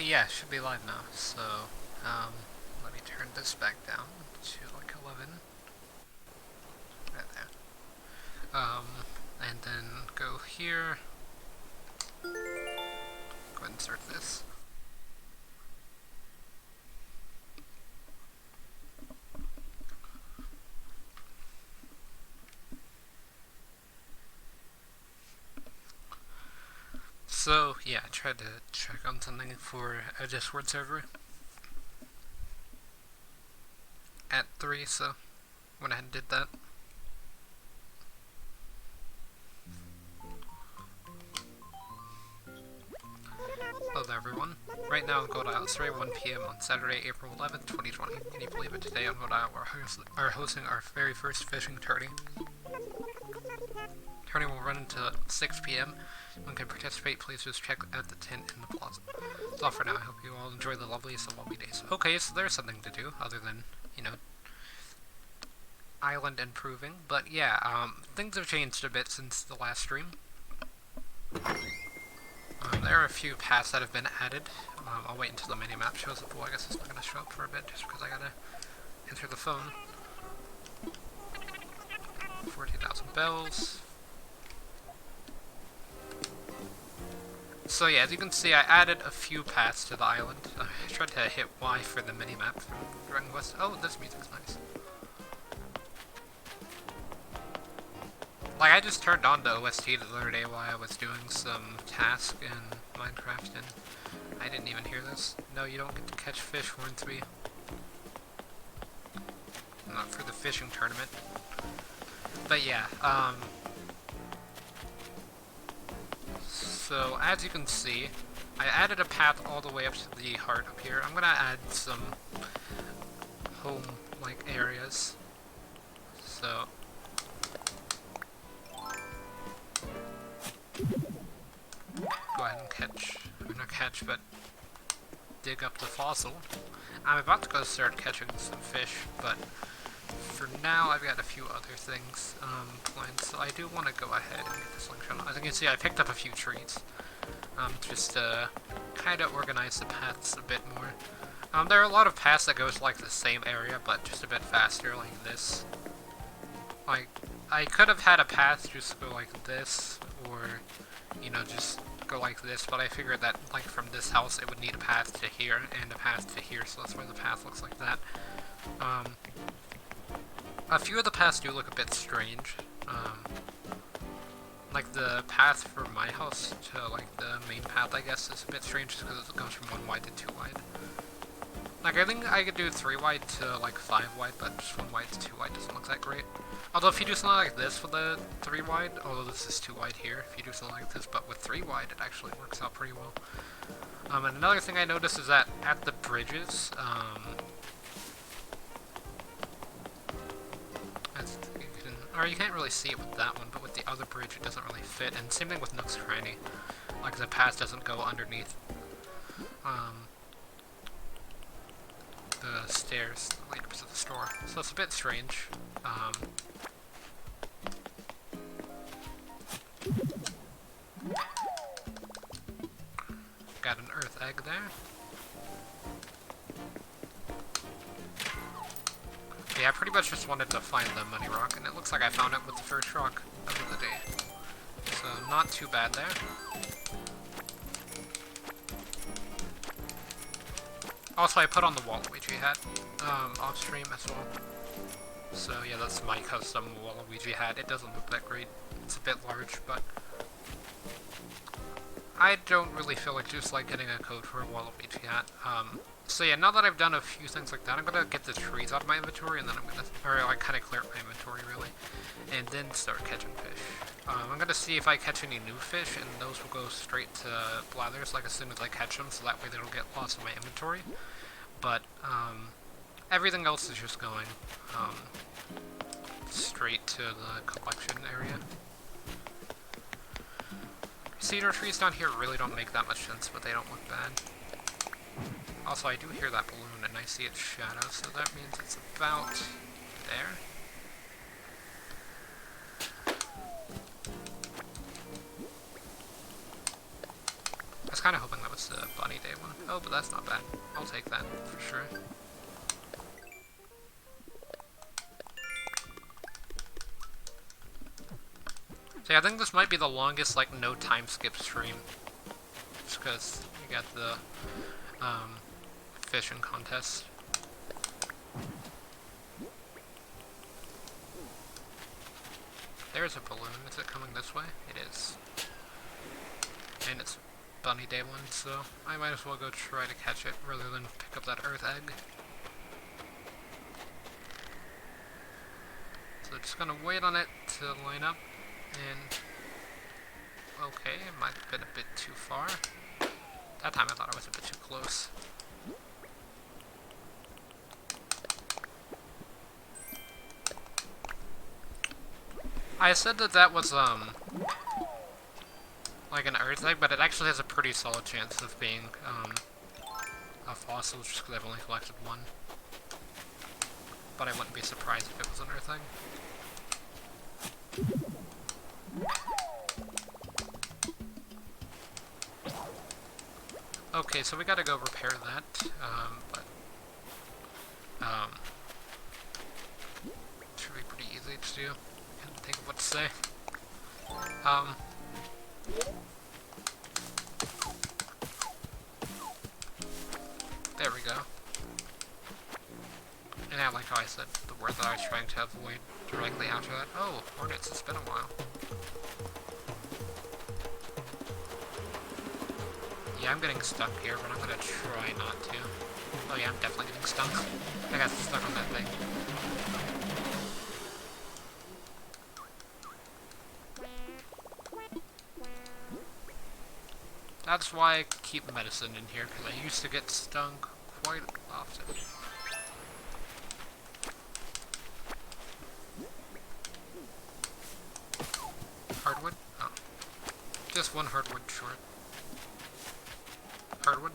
Yeah, it should be live now. So, let me turn this back down to like 11. Right there. And then go here. Go ahead and start this. So, yeah, I tried to check on something for a Discord server at 3, so went ahead and did that. Hello there, everyone. Right now on Gold Isle, it's 1 p.m. on Saturday, April 11th, 2020. Can you believe it? Today on Gold Isle, we're hosting our very first fishing tourney. Tourney will run until 6 p.m. One can participate. Please just check at the tent in the plaza. That's all for now. I hope you all enjoy the loveliest of lovely days. Okay, so there's something to do other than, island improving. But yeah, things have changed a bit since the last stream. There are a few paths that have been added. I'll wait until the mini-map shows up. Well, I guess it's not going to show up for a bit just because I gotta answer the phone. 14,000 bells. So yeah, as you can see, I added a few paths to the island. I tried to hit Y for the mini-map from Dragon Quest. Oh, this music's nice. Like, I just turned on the OST the other day while I was doing some task in Minecraft, and I didn't even hear this. No, you don't get to catch fish, Hornsby. Not for the fishing tournament. But yeah, so as you can see, I added a path all the way up to the heart up here. I'm gonna add some home-like areas. So go ahead and catch, or not catch, but dig up the fossil. I'm about to go start catching some fish, but for now I've got a few other things planned, so I do want to go ahead and get this slingshot. As you can see, I picked up a few trees, just to kind of organize the paths a bit more. There are a lot of paths that go to like the same area, but just a bit faster, like this. Like, I could have had a path just go like this, or, just go like this, but I figured that, like, from this house it would need a path to here, and a path to here, so that's why the path looks like that. A few of the paths do look a bit strange. Like, the path from my house to, like, the main path, I guess, is a bit strange just because it goes from 1 wide to 2 wide. Like, I think I could do 3 wide to, like, 5 wide, but just 1 wide to 2 wide doesn't look that great. Although if you do something like this with a 3 wide, although this is 2 wide here, if you do something like this but with 3 wide, it actually works out pretty well. And another thing I noticed is that at the bridges, or you can't really see it with that one, but with the other bridge it doesn't really fit, and same thing with Nook's Cranny. Like, the path doesn't go underneath the stairs that lead up to the store. So it's a bit strange. Got an earth egg there. Yeah, I pretty much just wanted to find the money rock, and it looks like I found it with the first rock of the day. So, not too bad there. Also, I put on the Waluigi hat, off stream as well. So yeah, that's my custom Waluigi hat. It doesn't look that great. It's a bit large, but I don't really feel like just like getting a code for a Waluigi hat. So yeah, now that I've done a few things like that, I'm gonna get the trees out of my inventory, and then I'm gonna, or like kind of clear up my inventory really, and then start catching fish. I'm gonna see if I catch any new fish, and those will go straight to Blathers, like as soon as I catch them, so that way they don't get lost in my inventory. But everything else is just going straight to the collection area. Cedar trees down here really don't make that much sense, but they don't look bad. Also, I do hear that balloon, and I see its shadow, so that means it's about there. I was kind of hoping that was It's a bunny day one. Oh, but that's not bad. I'll take that for sure. So yeah, I think this might be the longest, like, no time skip stream. Just because you got the, fishing contest. There's a balloon. Is it coming this way? It is. And it's bunny day one, so I might as well go try to catch it rather than pick up that earth egg. So just gonna wait on it to line up, and okay, it might have been a bit too far. That time I thought I was a bit too close. I said that that was, like an earth egg, but it actually has a pretty solid chance of being, a fossil, just because I've only collected one. But I wouldn't be surprised if it was an earth egg. Okay, so we gotta go repair that, should be pretty easy to do. Can't think of what to say. There we go. And I like how I said the word that I was trying to avoid directly after that. Oh, hornets, it's been a while. Yeah, I'm getting stuck here, but I'm gonna try not to. Oh yeah, I'm definitely getting stuck. I got stuck on that thing. That's why I keep medicine in here, because I used to get stung quite often. Hardwood? Oh. Just one hardwood short. Hardwood?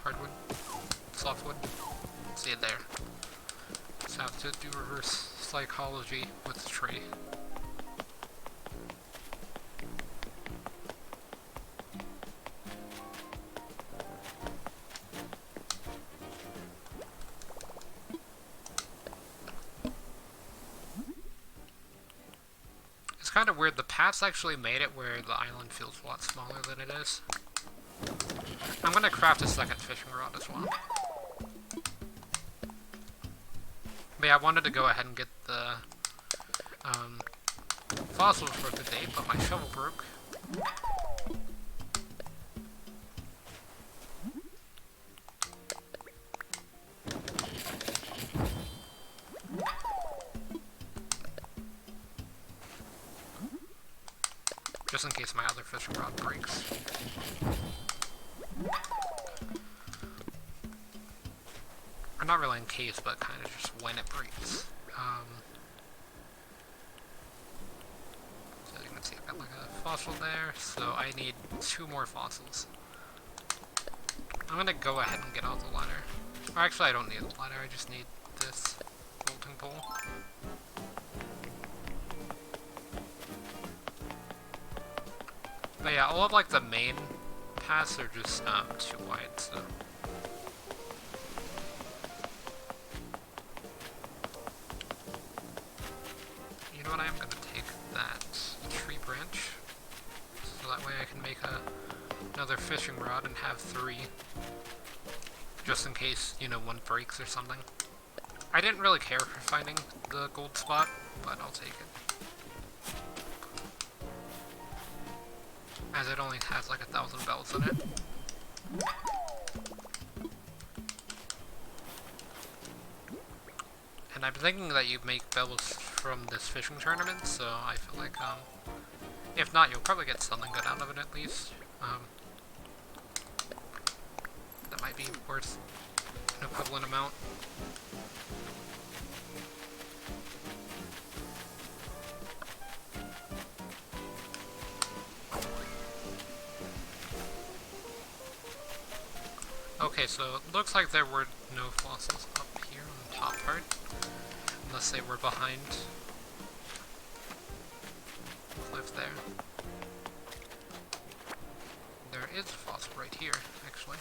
Hardwood? Softwood? See it there. Just have to do reverse psychology with the tree. Kind of weird, the paths actually made it where the island feels a lot smaller than it is. I'm gonna craft a second fishing rod as well. But yeah, I wanted to go ahead and get the fossils for today, but my shovel broke. Just in case my other fishing rod breaks. Or not really in case, but kind of just when it breaks. So you can see I've got like a fossil there, so I need 2 more fossils. I'm gonna go ahead and get out the ladder. Or actually I don't need the ladder, I just need this bolting pole. But yeah, all of like the main paths are just too wide, so. You know what, I am gonna take that tree branch, so that way I can make another fishing rod and have 3. Just in case, you know, one breaks or something. I didn't really care for finding the gold spot, but I'll take it. As it only has like 1,000 bells in it. And I'm thinking that you make bells from this fishing tournament, so I feel like, if not, you'll probably get something good out of it at least. That might be worth an equivalent amount. Okay, so it looks like there were no fossils up here on the top part, unless they were behind the cliff there. is a fossil right here, actually.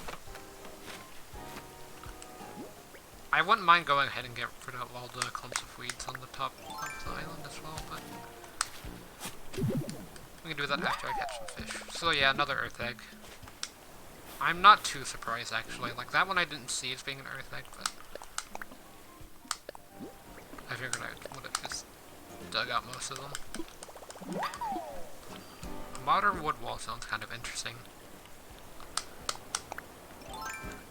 I wouldn't mind going ahead and get rid of all the clumps of weeds on the top of the island as well, but we can do that after I catch some fish. So yeah, another earth egg. I'm not too surprised, actually. Like, that one I didn't see as being an earth egg, but I figured I would have just dug out most of them. A modern wood wall sounds kind of interesting,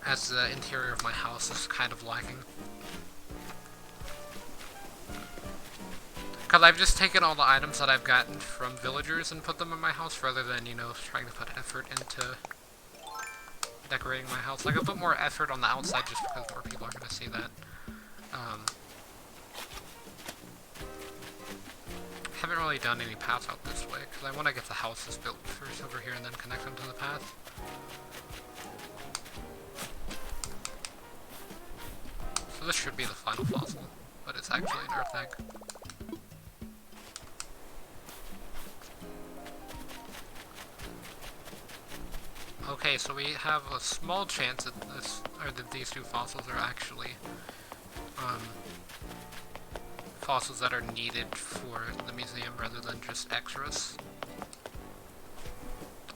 as the interior of my house is kind of lacking. Because I've just taken all the items that I've gotten from villagers and put them in my house, rather than, you know, trying to put effort into decorating my house. Like, I put more effort on the outside just because more people are going to see that. Haven't really done any paths out this way, because I want to get the houses built first over here and then connect them to the path. So this should be the final fossil, but it's actually an earth egg. Okay, so we have a small chance that these two fossils are actually fossils that are needed for the museum rather than just extras.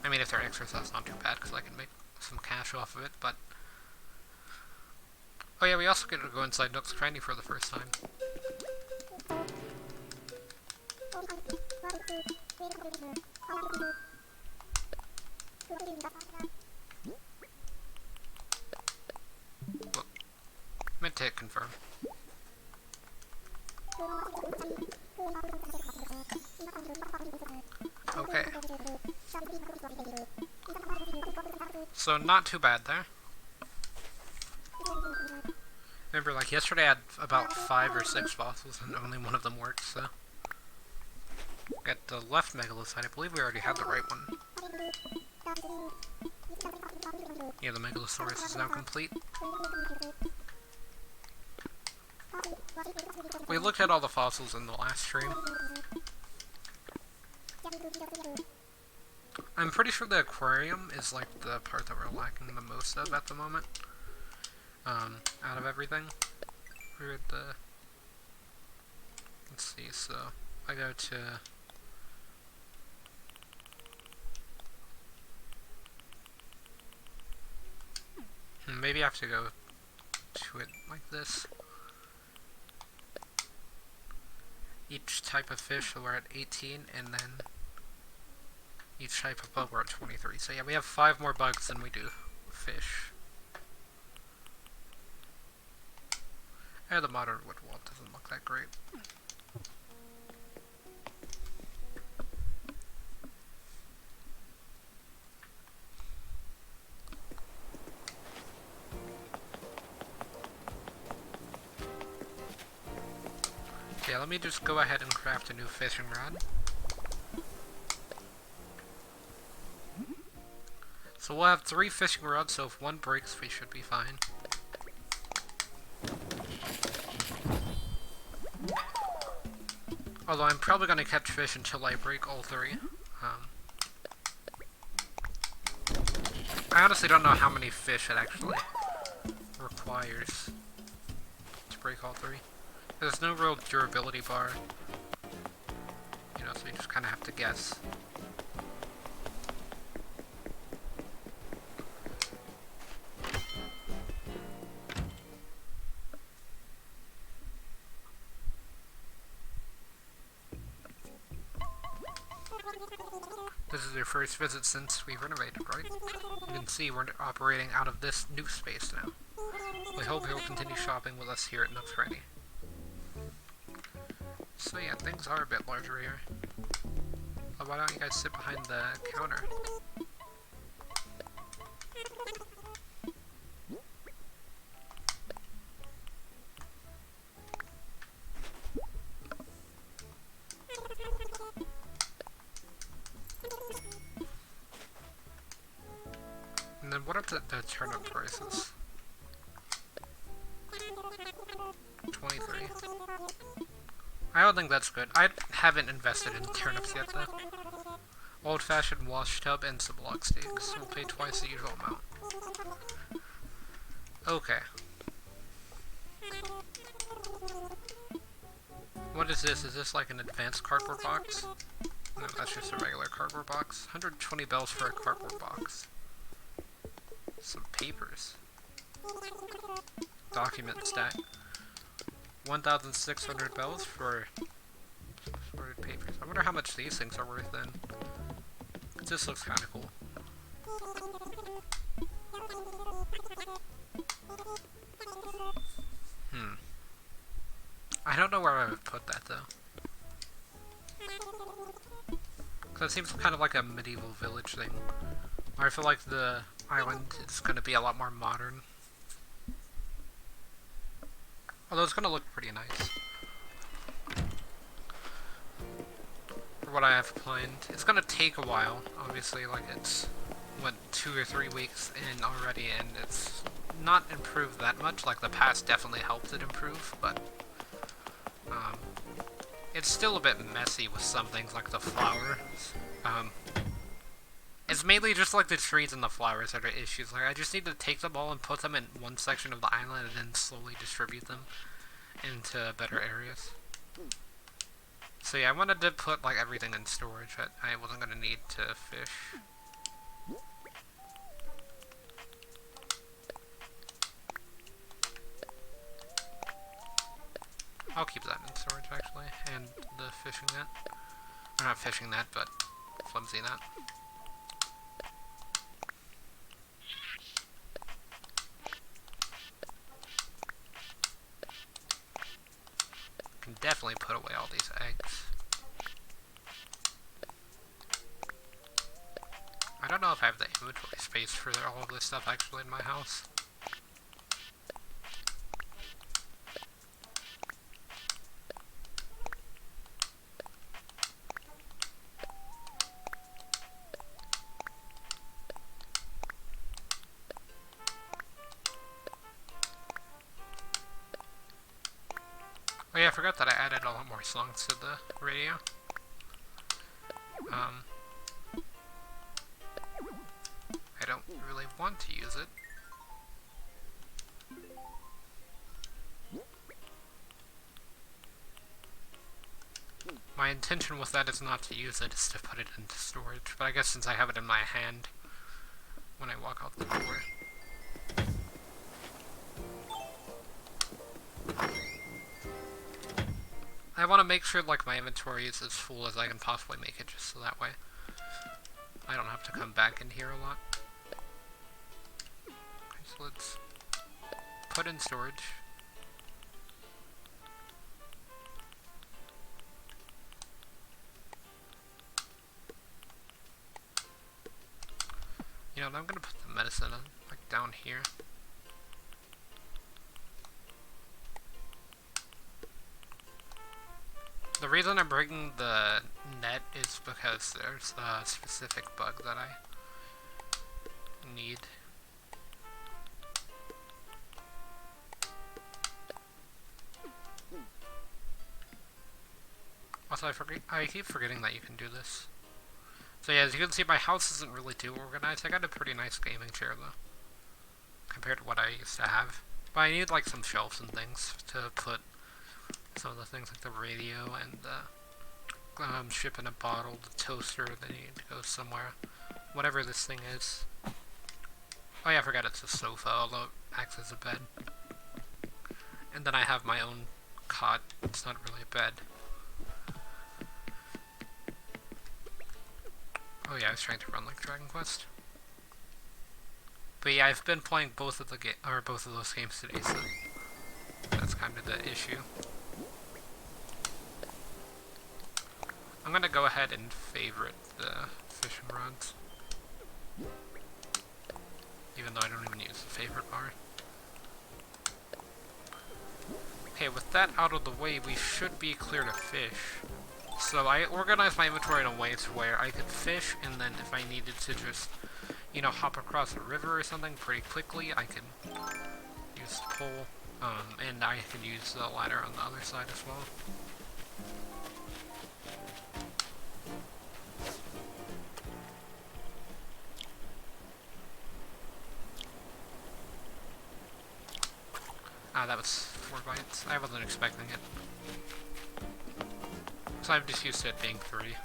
I mean, if they're extras, that's not too bad because I can make some cash off of it, but... Oh yeah, we also get to go inside Nook's Cranny for the first time. Whoop. Meant to hit confirm. Okay. So not too bad there. Remember, like yesterday I had about 5 or 6 fossils and only one of them worked, so. At the left megalosite, I believe we already had the right one. Yeah, the megalosaurus is now complete. We looked at all the fossils in the last stream. I'm pretty sure the aquarium is like the part that we're lacking the most of at the moment. Out of everything. We're at the... Let's see, so I go to... Maybe I have to go to it like this. Each type of fish, so we're at 18, and then each type of bug we're at 23. So yeah, we have 5 more bugs than we do fish. And the modern wood wall doesn't look that great. Okay, let me just go ahead and craft a new fishing rod. So we'll have 3 fishing rods, so if one breaks, we should be fine. Although I'm probably going to catch fish until I break all 3. I honestly don't know how many fish it actually requires to break all 3. There's no real durability bar, you know, so you just kind of have to guess. This is your first visit since we renovated, right? You can see we're operating out of this new space now. We hope you'll continue shopping with us here at Nook's Cranny. So yeah, things are a bit larger here. Well, why don't you guys sit behind the counter? And then what are the turnip prices? 23. I don't think that's good. I haven't invested in turnips yet, though. Old-fashioned wash tub and some log steaks. We'll pay twice the usual amount. Okay. What is this? Is this like an advanced cardboard box? No, that's just a regular cardboard box. 120 bells for a cardboard box. Some papers. Document stack. 1,600 bells for sorted papers. I wonder how much these things are worth then. This looks kind of cool. I don't know where I would put that though. Because it seems kind of like a medieval village thing. I feel like the island is going to be a lot more modern. Although it's going to look pretty nice. For what I have planned. It's going to take a while, obviously, like it's, what, 2 or 3 weeks in already, and it's not improved that much. Like the past definitely helped it improve, but it's still a bit messy with some things like the flowers. It's mainly just like the trees and the flowers that are issues. Like I just need to take them all and put them in one section of the island and then slowly distribute them into better areas. So yeah, I wanted to put like everything in storage that I wasn't going to need to fish. I'll keep that in storage actually, and the fishing net. Or not fishing net, but flimsy net. Can definitely put away all these eggs. I don't know if I have the inventory space for all of this stuff actually in my house. Oh yeah, I forgot that I added a lot more songs to the radio. I don't really want to use it. My intention with that is not to use it, is to put it into storage, but I guess since I have it in my hand when I walk out the door. I want to make sure like my inventory is as full as I can possibly make it, just so that way I don't have to come back in here a lot. Okay, so let's put in storage. You know, I'm gonna put the medicine in, like down here. The reason I'm bringing the net is because there's a specific bug that I need. Also, I keep forgetting that you can do this. So yeah, as you can see, my house isn't really too organized. I got a pretty nice gaming chair though, compared to what I used to have. But I need like some shelves and things to put some of the things like the radio and the ship in a bottle, the toaster that need to go somewhere. Whatever this thing is. Oh yeah, I forgot it's a sofa, although it acts as a bed. And then I have my own cot. It's not really a bed. Oh yeah, I was trying to run like Dragon Quest. But yeah, I've been playing both of those games today, so that's kind of the issue. I'm gonna go ahead and favorite the fishing rods. Even though I don't even use the favorite bar. Okay, with that out of the way, we should be clear to fish. So I organized my inventory in a way to where I could fish, and then if I needed to just, you know, hop across a river or something pretty quickly, I could use the pole, and I could use the ladder on the other side as well. that was 4 bites. I wasn't expecting it. So I'm just used to it being 3.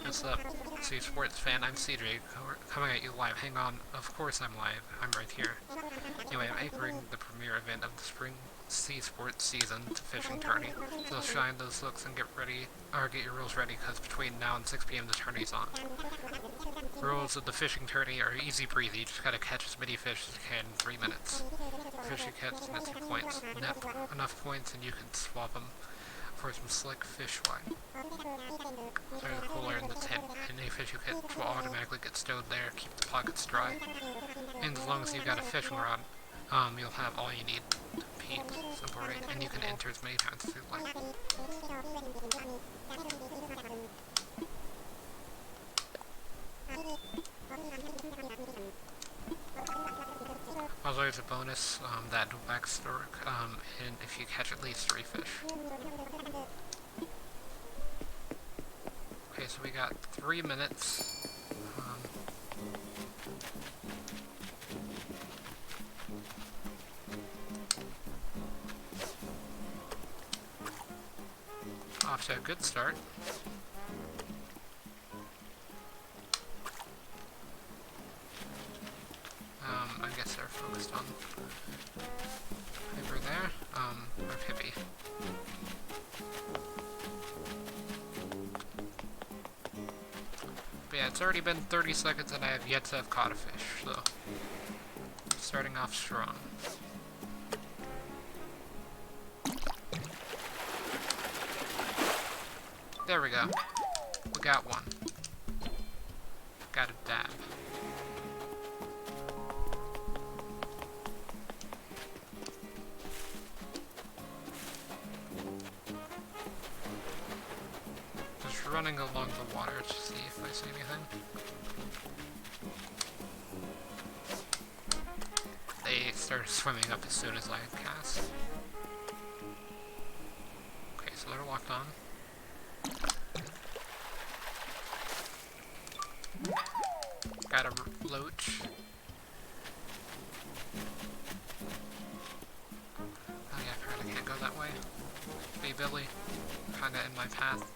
What's up, Sea Sports fan? I'm CJ, coming at you live. Hang on, of course I'm live. I'm right here. Anyway, I'm anchoring the premiere event of the spring Sea Sports season to fishing tourney. So shine those looks and get ready, or get your reels ready, because between now and 6 p.m. the tourney's on. The rules of the fishing tourney are easy breezy. You just gotta catch as many fish as you can in 3 minutes. Fish you catch nets you points. Net enough points and you can swap them for some slick fish line. There's a cooler in the tent, and any fish you catch will automatically get stowed there, keep the pockets dry. And as long as you've got a fishing rod, you'll have all you need to compete. Simple, right? And you can enter as many times as you like. Also, there's a bonus that will backstory, and if you catch at least 3 fish. Okay, so we got 3 minutes. Off to a good start. I guess they're focused on Piper there, or Pippi. But yeah, it's already been 30 seconds and I have yet to have caught a fish, so starting off strong. There we go. We got one. Got a dab. Running along the water to see if I see anything. They started swimming up as soon as I cast. Okay, so they're locked on. Got a loach. Oh yeah, I probably can't go that way. Hey Billy, kinda in my path.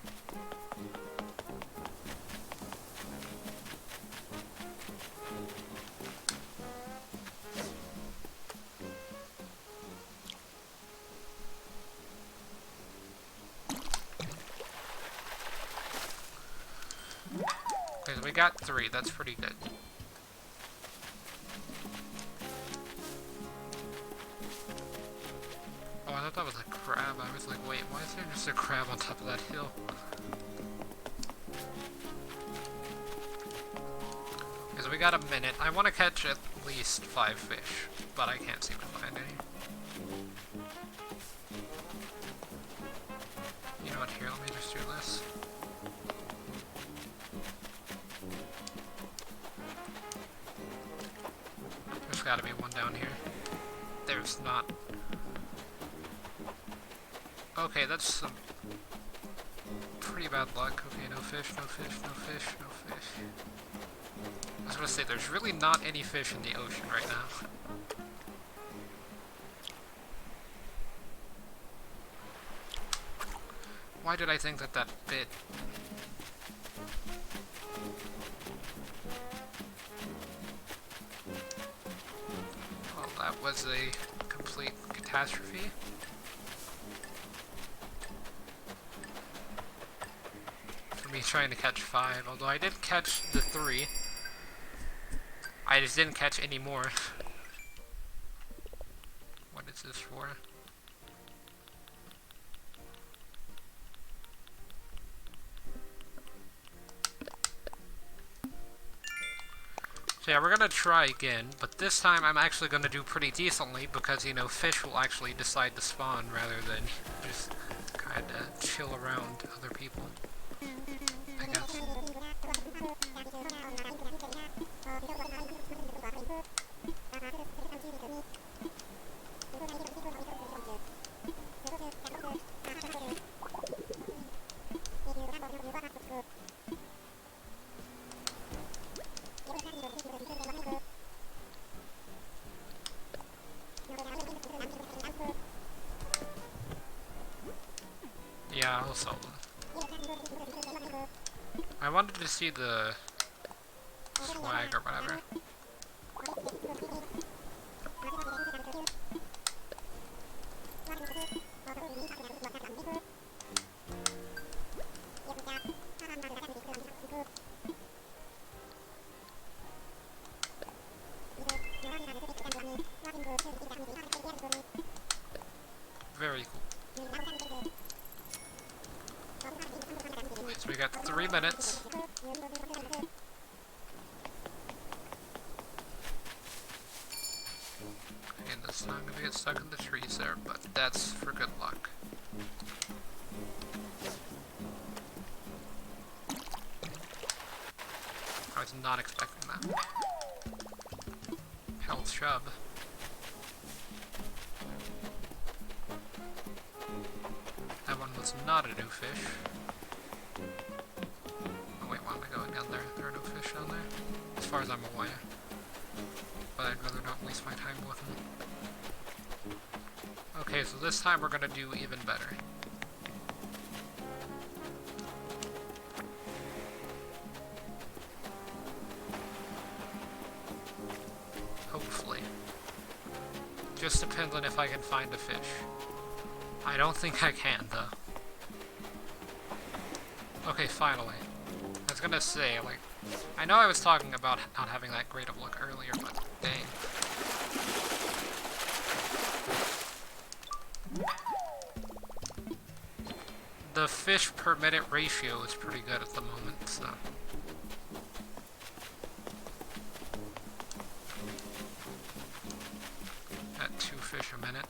Okay, so we got 3, that's pretty good. Oh, I thought that was a crab. I was like, wait, why is there just a crab on top of that hill? Okay, so we got a minute. I want to catch at least 5 fish, but I can't seem to find any. You know what, here, let me just do this. There's gotta be one down here. There's not. Okay, that's some pretty bad luck. Okay, no fish, no fish, no fish, no fish. I was gonna say, there's really not any fish in the ocean right now. Why did I think that that bit? Well, that was a complete catastrophe. For me trying to catch 5, although I did catch the 3. I just didn't catch any more. What is this for? So yeah, we're gonna try again, but this time I'm actually gonna do pretty decently because, you know, fish will actually decide to spawn rather than just kinda chill around other people, I guess. still sell them. I wanted to see the swag or whatever. Very cool. Okay, so we got 3 minutes. And this time I'm gonna get stuck in the trees there, but that's for good luck. I was not expecting that. Health chub. That one was not a new fish. Oh wait, why am I going down there? There are no fish down there? As far as I'm aware. But I'd rather not waste my time with them. Okay, so this time we're gonna do even better. Hopefully. Just depends on if I can find a fish. I don't think I can, though. Okay, finally. I was gonna say, like, I know I was talking about not having that great of luck earlier, but dang. The fish per minute ratio is pretty good at the moment, so. At 2 fish a minute.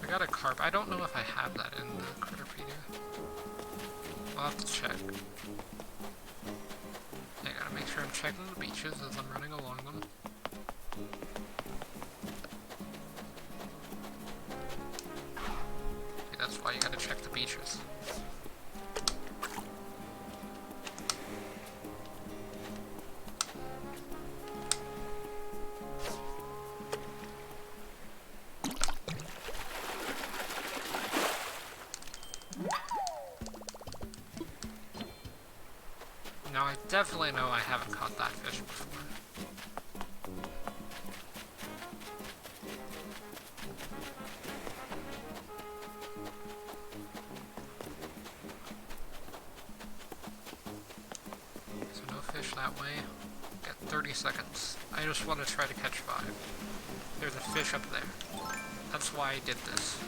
I got a carp. I don't know if I have that in the Critterpedia. I'll have to check. I gotta make sure I'm checking the beaches as I'm running along them. Okay, that's why you gotta check the beaches. Now I definitely know I haven't caught that fish before. So no fish that way. Got 30 seconds. I just want to try to catch 5. There's a fish up there. That's why I did this.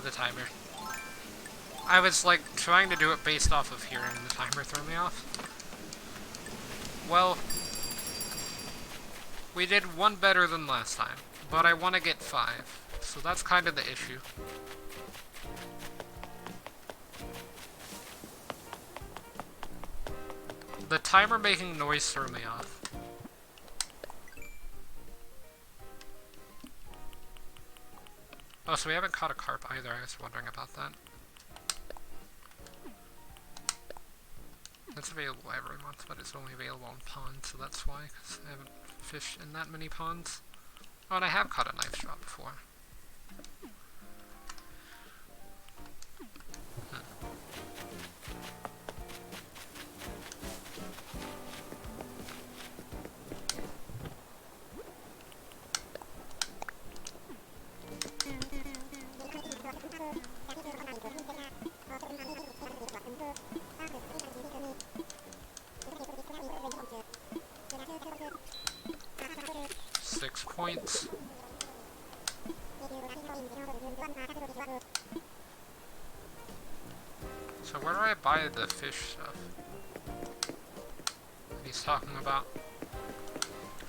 The timer. I was like trying to do it based off of here and the timer threw me off. Well, we did 1 better than last time, but I want to get 5, so that's kind of the issue. The timer making noise threw me off. Oh, so we haven't caught a carp either. I was wondering about that. It's available every month, but it's only available in ponds, so that's why, because I haven't fished in that many ponds. Oh, and I have caught a knife drop before. 6 points. So where do I buy the fish stuff that he's talking about?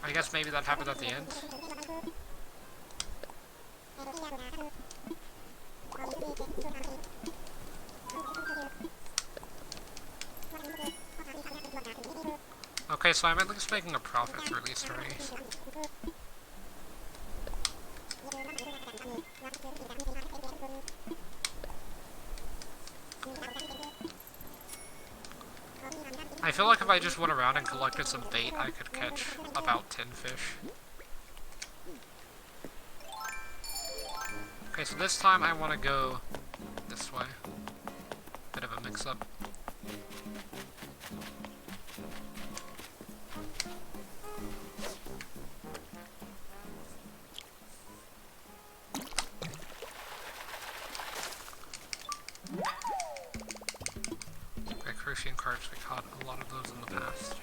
I guess maybe that happened at the end. Okay, so I'm at least making a profit through these tourneys. I feel like if I just went around and collected some bait, I could catch about 10 fish. Okay, so this time I want to go this way. Bit of a mix-up. Okay, crucian carps, we caught a lot of those in the past.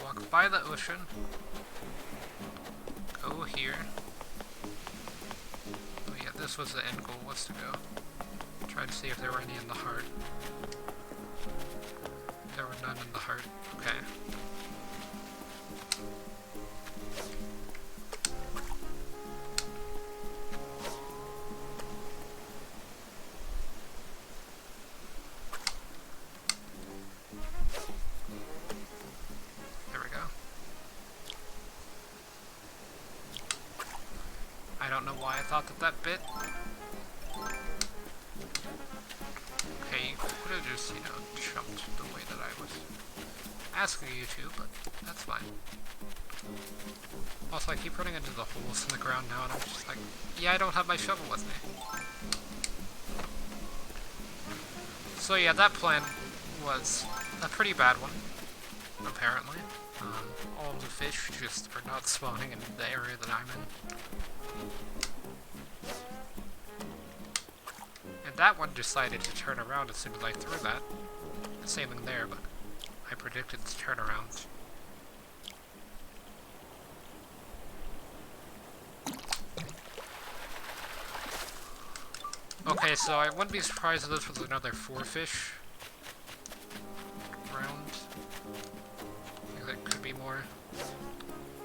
Walk by the ocean. Go here. Oh yeah, this was the end goal, was to go. Try to see if there were any in the heart. There were none in the heart. Okay. There we go. I don't know why I thought that bit. Okay, you could have just, you know, jumped the way that I was asking you to, but that's fine. Also, I keep running into the holes in the ground now, and I'm just like, yeah, I don't have my shovel with me. So yeah, that plan was a pretty bad one, apparently. All of the fish just are not spawning in the area that I'm in. And that one decided to turn around as soon as I threw that. Same thing there, but I predicted the turnaround. Okay, so I wouldn't be surprised if this was another 4 fish round. I think there could be more.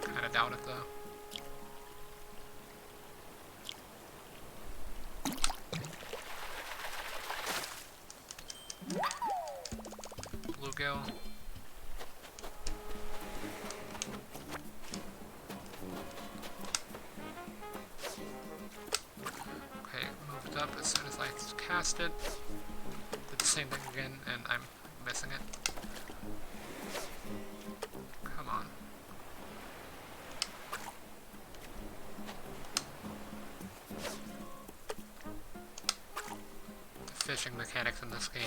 Kinda doubt it though. Bluegill. Okay, moved up as soon as I cast it. Did the same thing again, and I'm missing it. Come on. The fishing mechanics in this game.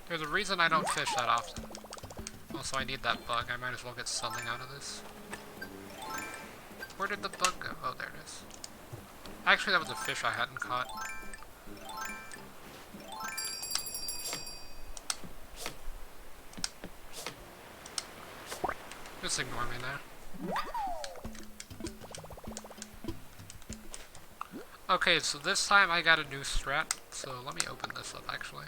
There's a reason I don't fish that often. Also, I need that bug. I might as well get something out of this. Where did the bug go? Oh, there it is. Actually, that was a fish I hadn't caught. Just ignore me there. Okay, so this time I got a new strat. So let me open this up, actually.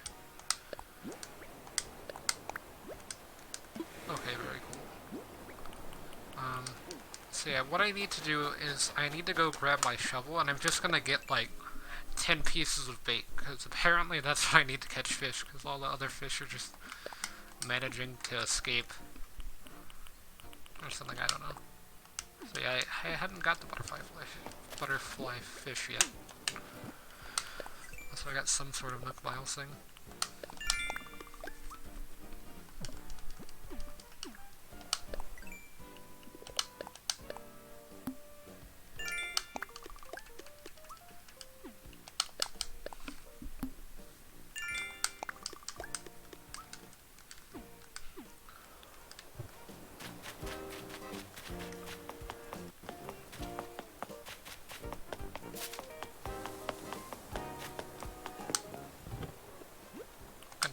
Okay, very cool. So yeah, what I need to do is I need to go grab my shovel, and I'm just gonna get like 10 pieces of bait, because apparently that's what I need to catch fish, because all the other fish are just managing to escape. Or something, I don't know. So yeah, I hadn't got the butterfly fish yet. So I got some sort of mukbang thing.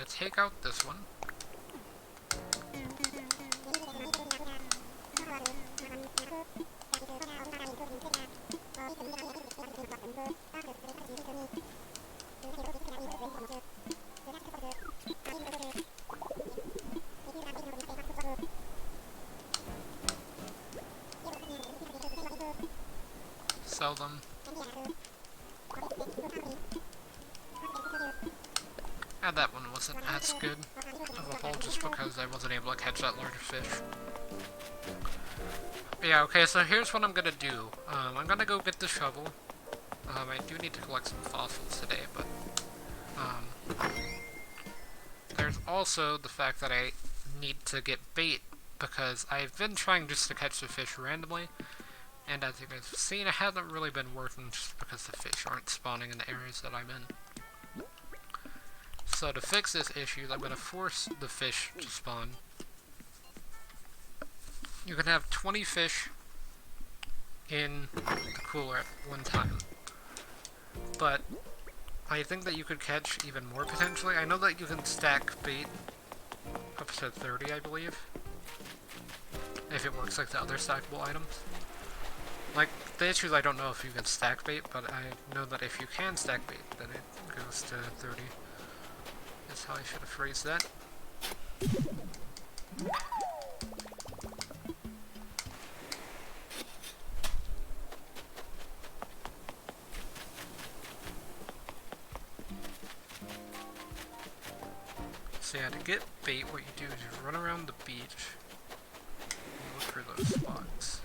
Take out this one. sell them. And that one wasn't as good of a haul just because I wasn't able to catch that larger fish. But yeah, okay, so here's what I'm gonna do. I'm gonna go get the shovel. I do need to collect some fossils today, but there's also the fact that I need to get bait because I've been trying just to catch the fish randomly, and as you guys have seen, it hasn't really been working just because the fish aren't spawning in the areas that I'm in. So to fix this issue, I'm going to force the fish to spawn. You can have 20 fish in the cooler at one time, but I think that you could catch even more potentially. I know that you can stack bait up to 30, I believe, if it works like the other stackable items. Like, the issue is I don't know if you can stack bait, but I know that if you can stack bait, then it goes to 30. That's how I should have phrased that. So yeah, to get bait, what you do is you run around the beach and look for those spots.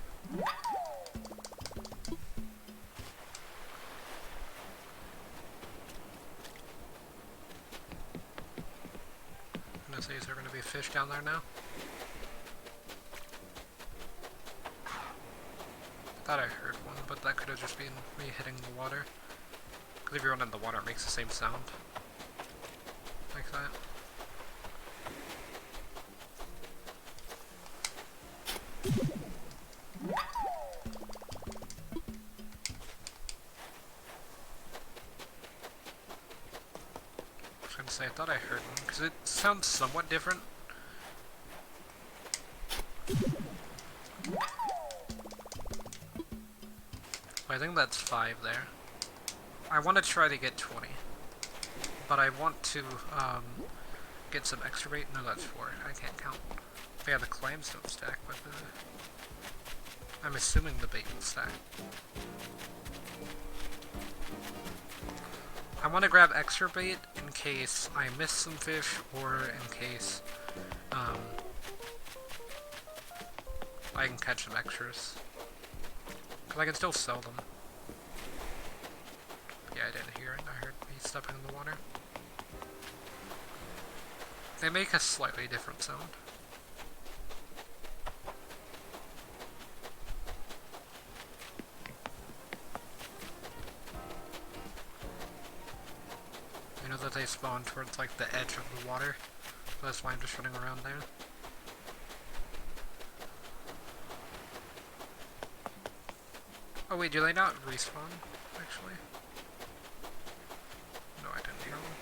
Is there going to be a fish down there now? I thought I heard one, but that could have just been me hitting the water. Because if you run in the water, it makes the same sound. Like that. I thought I heard one, because it sounds somewhat different. I think that's 5 there. I want to try to get 20. But I want to, get some extra bait. No, that's 4. I can't count. But yeah, the clams don't stack, but I'm assuming the bait will stack. I want to grab extra bait in case I miss some fish, or in case I can catch some extras. Because I can still sell them. Yeah, I didn't hear it. I heard me stepping in the water. They make a slightly different sound. That they spawn towards like the edge of the water, so that's why I'm just running around there. Oh wait, do they not respawn, actually? No, I didn't hear them.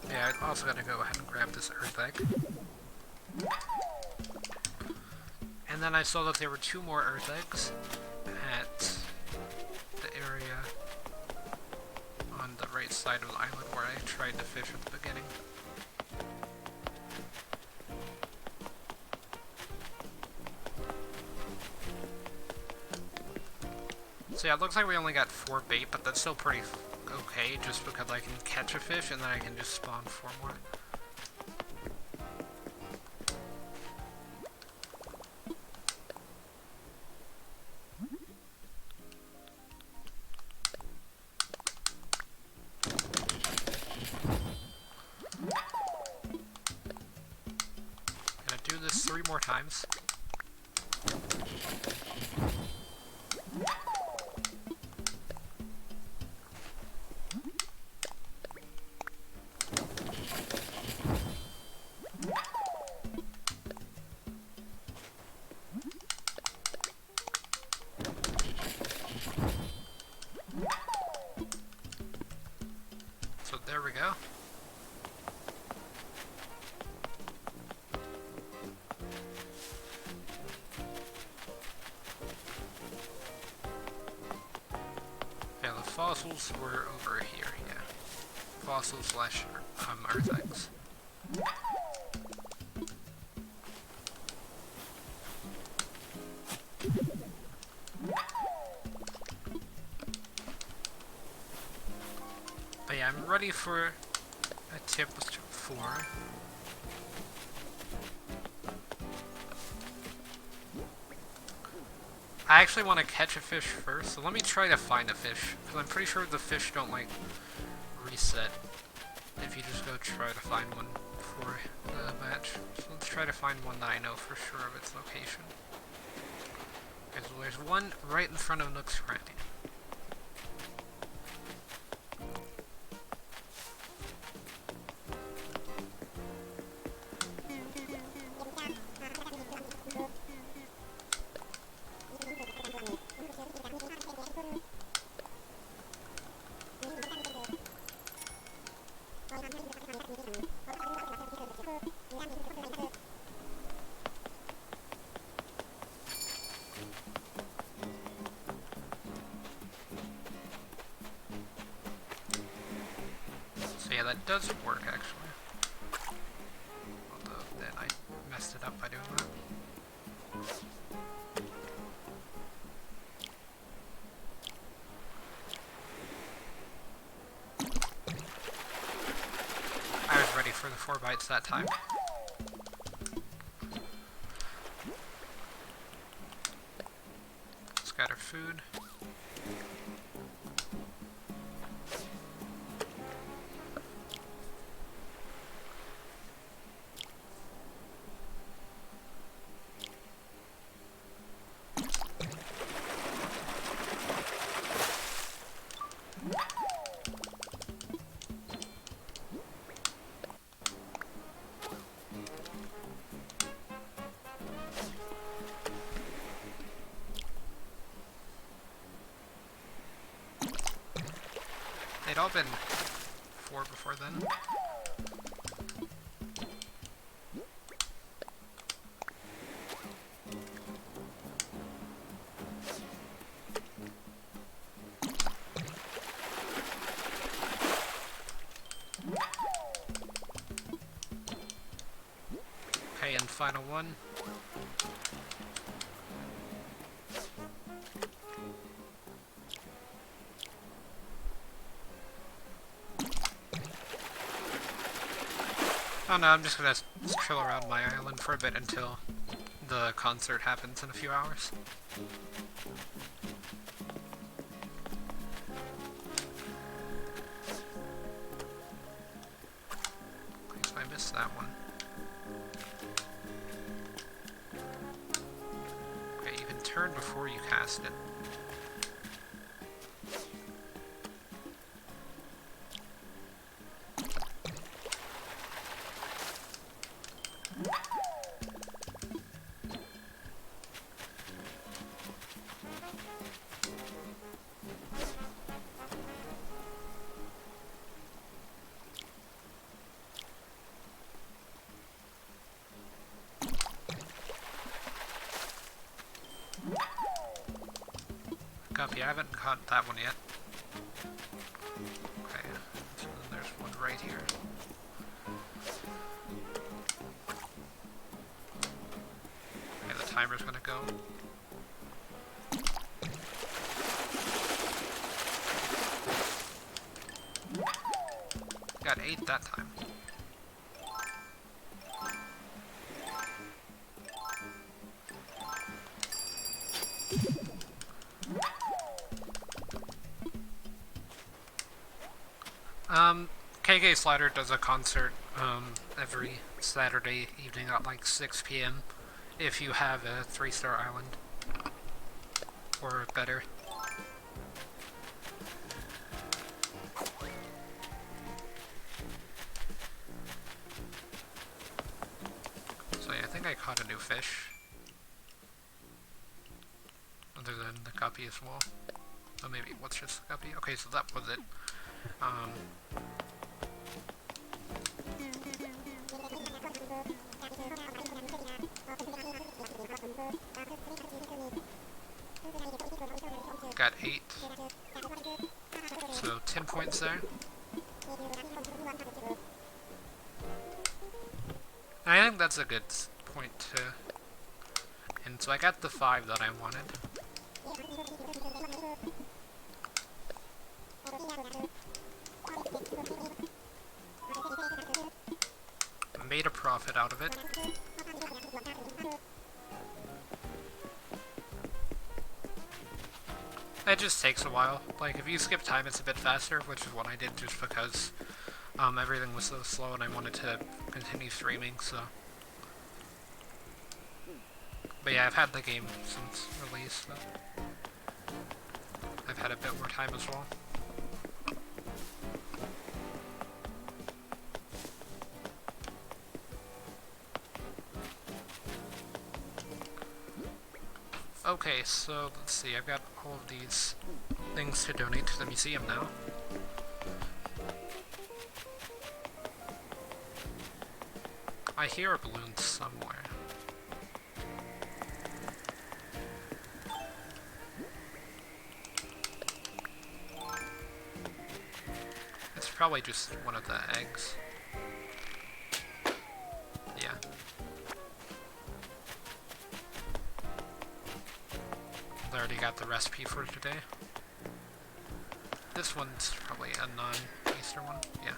Yeah, I'm also gonna go ahead and grab this earth egg. And then I saw that there were 2 more earth eggs at the area on the right side of the island where I tried to fish at the beginning. So yeah, it looks like we only got 4 bait, but that's still pretty okay, just because I can catch a fish and then I can just spawn 4 more. Gonna do this 3 more times. So there we go. Yeah, the fossils were over here, yeah. Fossils slash earth eggs. ready for a tip with tip 4. I actually want to catch a fish first, so let me try to find a fish, because I'm pretty sure the fish don't, like, reset if you just go try to find one for the match. So let's try to find one that I know for sure of its location. Okay, so there's one right in front of Nook's Cranny. So yeah, that does work actually. Although then I messed it up by doing that. I was ready for the 4 bites that time. Scatter food. They'd all been 4 before then. Okay, and final one. Oh no, I'm just gonna chill around my island for a bit until the concert happens in a few hours. Okay, so I missed that one. Okay, you can turn before you cast it. Copy, I haven't caught that one yet. Okay, so then there's one right here. Okay, the timer's gonna go. Got 8 that time. KK Slider does a concert every Saturday evening at like 6 p.m. if you have a 3-star island or better. So yeah, I think I caught a new fish. Other than the guppy as well. Oh, maybe it was just the guppy. Okay, so that was it. Got 8. So 10 points there. I think that's a good point to... And so I got the 5 that I wanted. Made a profit out of it. It just takes a while. Like, if you skip time, it's a bit faster, which is what I did just because everything was so slow and I wanted to continue streaming, so. But yeah, I've had the game since release, so I've had a bit more time as well. Okay, so let's see, I've got all of these things to donate to the museum now. I hear a balloon somewhere. It's probably just one of the eggs. Yeah. I already got the recipe for today. This one's probably a non-Easter one, yeah.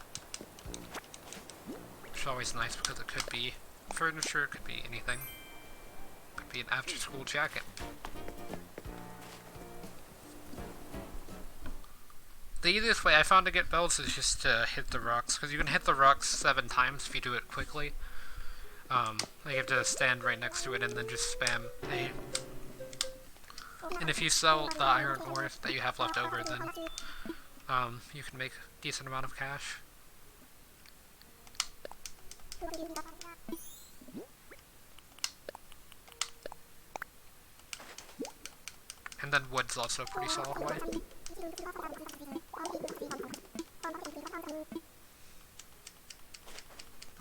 Which is always nice because it could be furniture, it could be anything. It could be an after-school jacket. The easiest way I found to get bells is just to hit the rocks, because you can hit the rocks 7 times if you do it quickly. You have to stand right next to it and then just spam A. And if you sell the iron ore that you have left over, then you can make a decent amount of cash. And then wood's also a pretty solid way.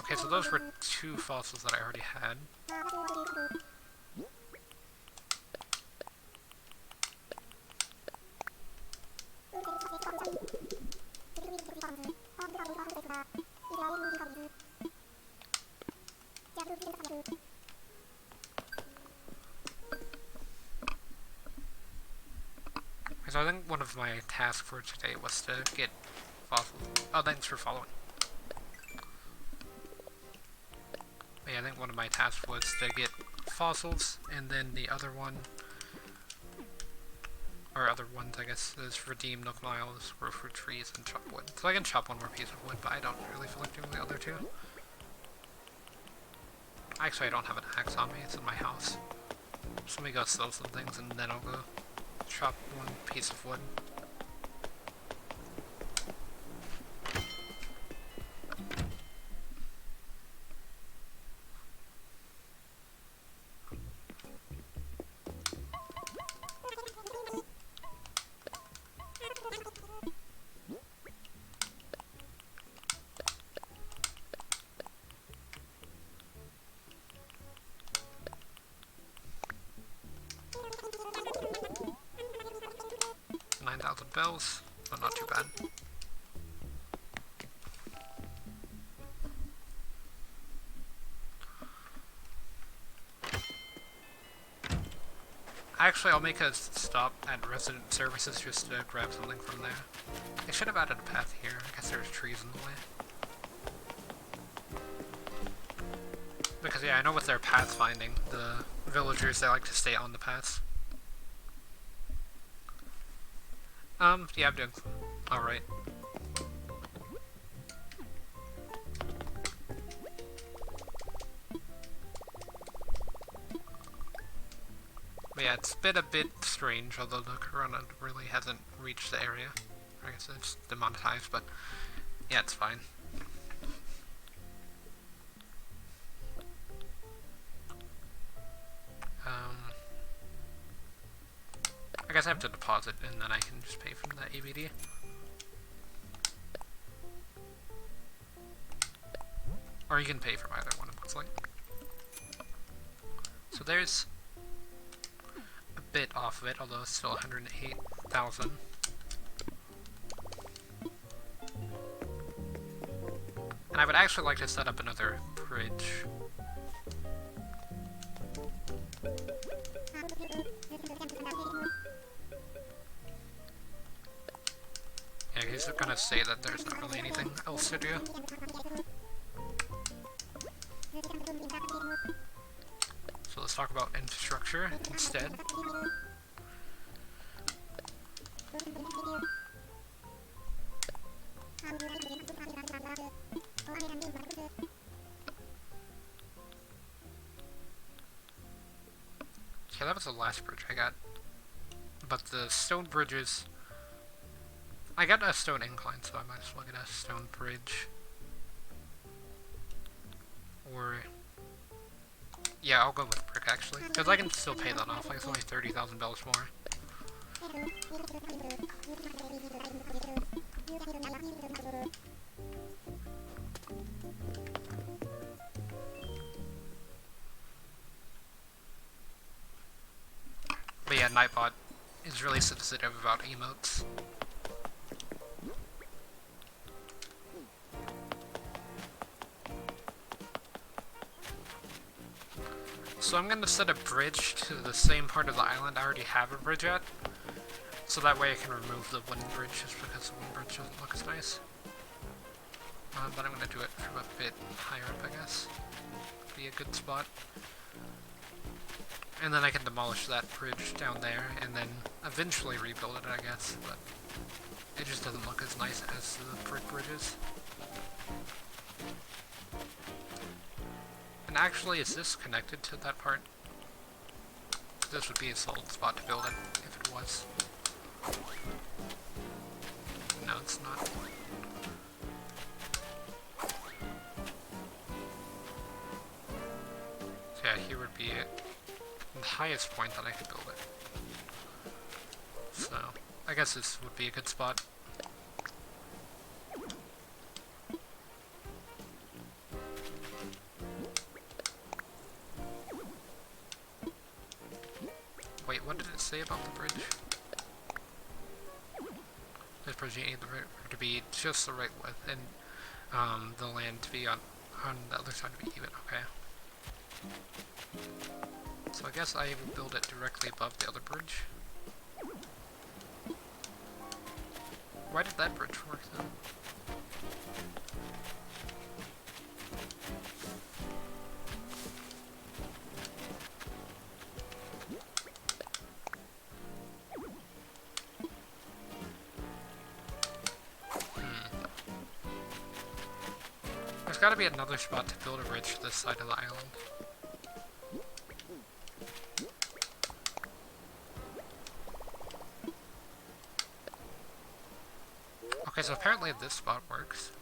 Okay, so those were 2 fossils that I already had. So I think one of my tasks for today was to get fossils. Oh, thanks for following. But yeah, I think one of my tasks was to get fossils, and then the other one, or other ones I guess, is redeem Nook Miles, grow fruit trees, and chop wood. So I can chop one more piece of wood, but I don't really feel like doing the other 2. Actually, I don't have an axe on me, it's in my house. So let me go sell some things and then I'll go chop one piece of wood. Bells, but not too bad. Actually, I'll make a stop at resident services just to grab something from there. I should have added a path here. I guess there's trees in the way. Because yeah, I know with their path finding, the villagers, they like to stay on the paths. Yeah, I'm doing alright. But yeah, it's been a bit strange, although the corona really hasn't reached the area. I guess it's demonetized, but yeah, it's fine. I guess I have to deposit and then I can just pay from the ABD. Or you can pay from either one, it looks like. So there's a bit off of it, although it's still 108,000. And I would actually like to set up another bridge. he's gonna say that there's not really anything else to do. So let's talk about infrastructure instead. Okay, that was the last bridge I got. But the stone bridges... I got a stone incline, so I might as well get a stone bridge. Or... yeah, I'll go with brick, actually. Because I can still pay that off. Like, it's only $30,000 more. But yeah, Nightbot is really sensitive about emotes. So I'm gonna set a bridge to the same part of the island I already have a bridge at. So that way I can remove the wooden bridge just because the wooden bridge doesn't look as nice. But I'm gonna do it from a bit higher up, I guess. Be a good spot. And then I can demolish that bridge down there and then eventually rebuild it, I guess. But it just doesn't look as nice as the brick bridges. And actually, is this connected to that part? This would be a solid spot to build it, if it was. No, it's not. So yeah, here would be the highest point that I could build it. So, I guess this would be a good spot. Wait, what did it say about the bridge? This bridge, you need the river to be just the right width, and the land to be on the other side to be even. Okay. So I guess I will build it directly above the other bridge. Why did that bridge work then? There's gotta be another spot to build a bridge to this side of the island. Okay, so apparently this spot works.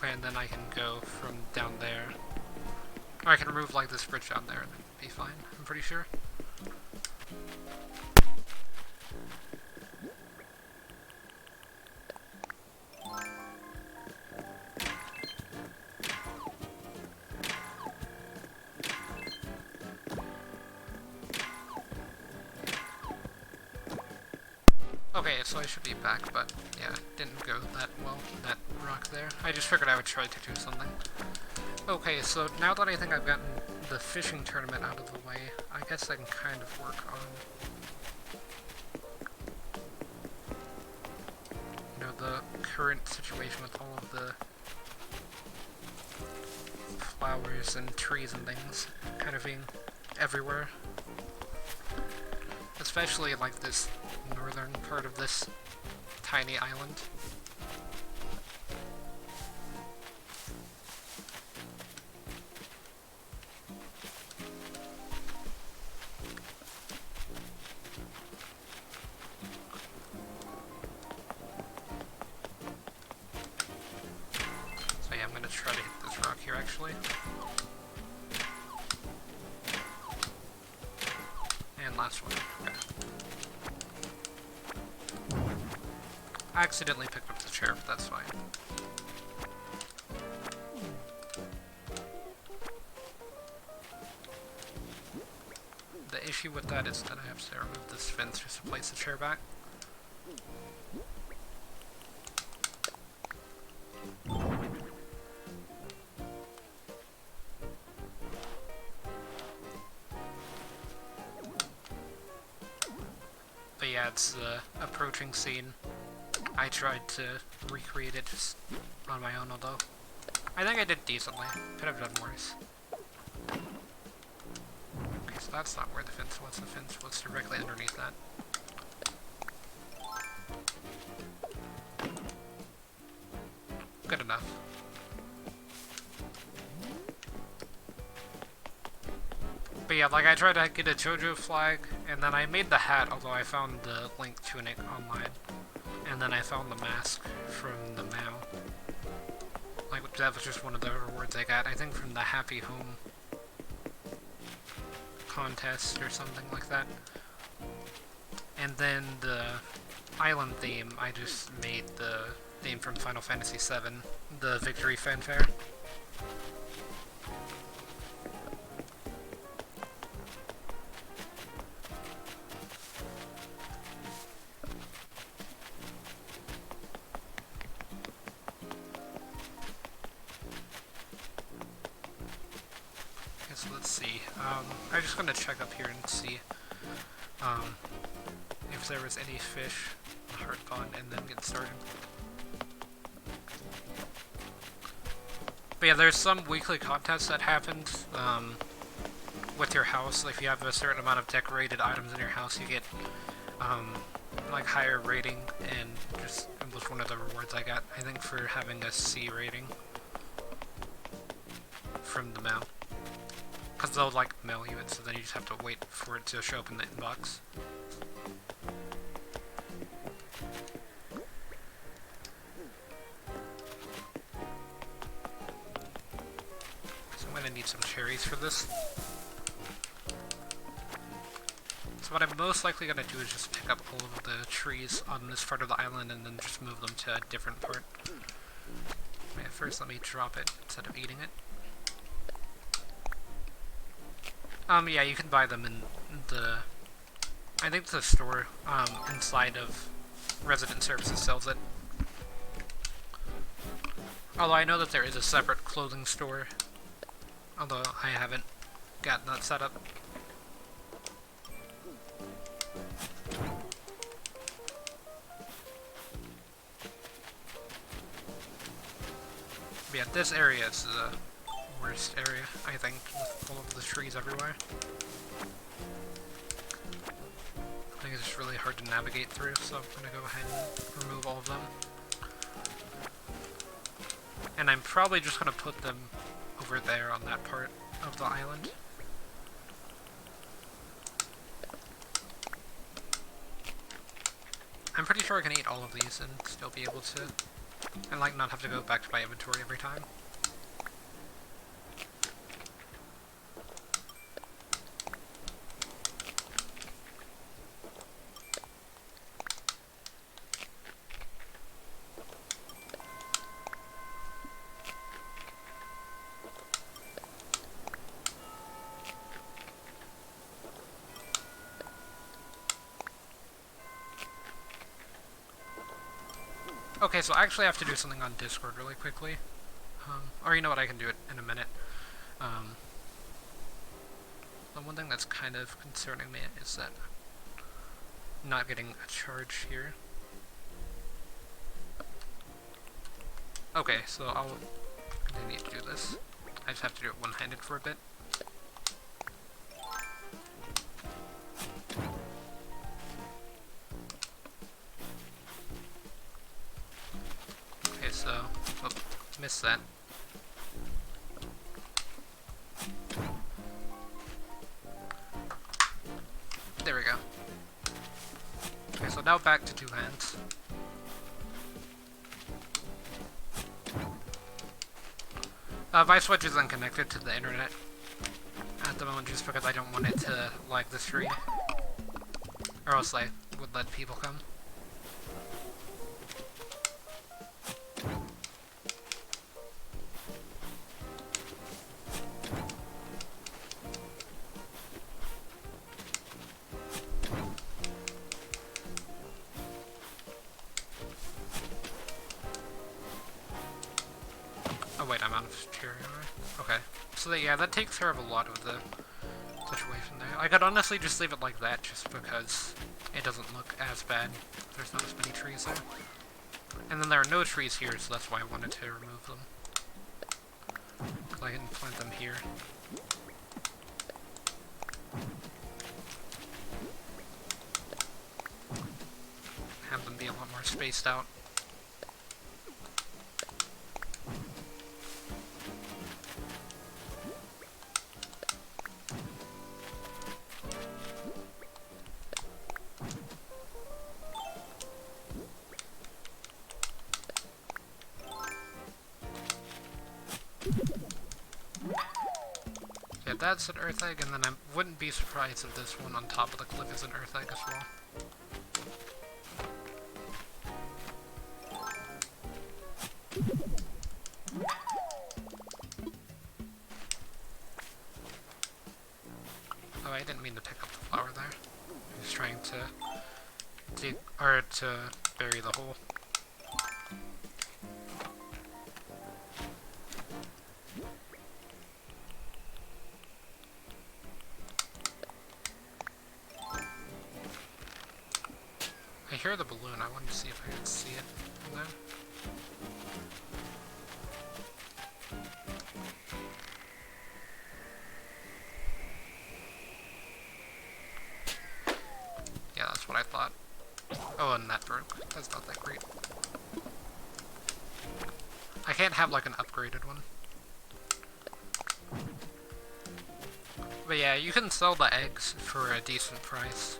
And then I can go from down there. Or I can remove like this bridge down there and it'd be fine, I'm pretty sure. Okay, so I should be back, but yeah, didn't go that well, that rock there. I just figured I would try to do something. Okay, so now that I think I've gotten the fishing tournament out of the way, I guess I can kind of work on, you know, the current situation with all of the flowers and trees and things kind of being everywhere. Especially like this northern part of this tiny island. So yeah, I'm gonna try to hit this rock here actually. And last one. Okay. I accidentally picked up the chair, but that's fine. The issue with that is that I have to remove this fence just to place the chair back. But yeah, it's the approaching scene. I tried to recreate it just on my own, although I think I did decently. Could have done worse. Okay, so that's not where the fence was. The fence was directly underneath that. Good enough. But yeah, like I tried to get a JoJo flag, and then I made the hat, although I found the Link tunic online. And then I found the mask from the Mao. Like, that was just one of the rewards I got, I think from the Happy Home contest or something like that. And then the island theme, I just made the theme from Final Fantasy VII, the Victory Fanfare. So let's see. I'm just gonna check up here and see if there was any fish in the heart pond, and then get started. But yeah, there's some weekly contests that happened with your house. Like if you have a certain amount of decorated items in your house, you get like higher rating, and just it was one of the rewards I got, I think, for having a C rating from the mail. Because they'll, like, mail you it, so then you just have to wait for it to show up in the inbox. So I'm gonna need some cherries for this. So what I'm most likely gonna do is just pick up all of the trees on this part of the island and then just move them to a different part. Okay, first let me drop it instead of eating it. Yeah, you can buy them in the, I think the store, inside of Resident Services sells it. Although I know that there is a separate clothing store, although I haven't gotten that set up. But yeah, this area is the worst area, I think, with all of the trees everywhere. I think it's just really hard to navigate through, so I'm gonna go ahead and remove all of them. And I'm probably just gonna put them over there on that part of the island. I'm pretty sure I can eat all of these and still be able to, and like not have to go back to my inventory every time. Okay, so I actually have to do something on Discord really quickly. Or you know what, I can do it in a minute. The one thing that's kind of concerning me is that I'm not getting a charge here. Okay, so I'll continue to do this. I just have to do it one-handed for a bit. Okay, so, oh, missed that. There we go. Okay, so now back to two hands. My Switch is unconnected to the internet at the moment just because I don't want it to lag the stream, or else I would let people come. Oh wait, I'm out of cherry already. Okay. So that, yeah, that takes care of a lot of the situation there. I could honestly just leave it like that just because it doesn't look as bad. There's not as many trees there. And then there are no trees here, so that's why I wanted to remove them. Because I can plant them here. Have them be a lot more spaced out. Yeah, that's an earth egg, and then I wouldn't be surprised if this one on top of the cliff is an earth egg as well. Oh, I didn't mean to pick up the flower there. I was trying to dig, or to bury the hole. I hear the balloon. I wanted to see if I could see it from there. Yeah, that's what I thought. Oh, and that broke. That's not that great. I can't have like an upgraded one. But yeah, you can sell the eggs for a decent price.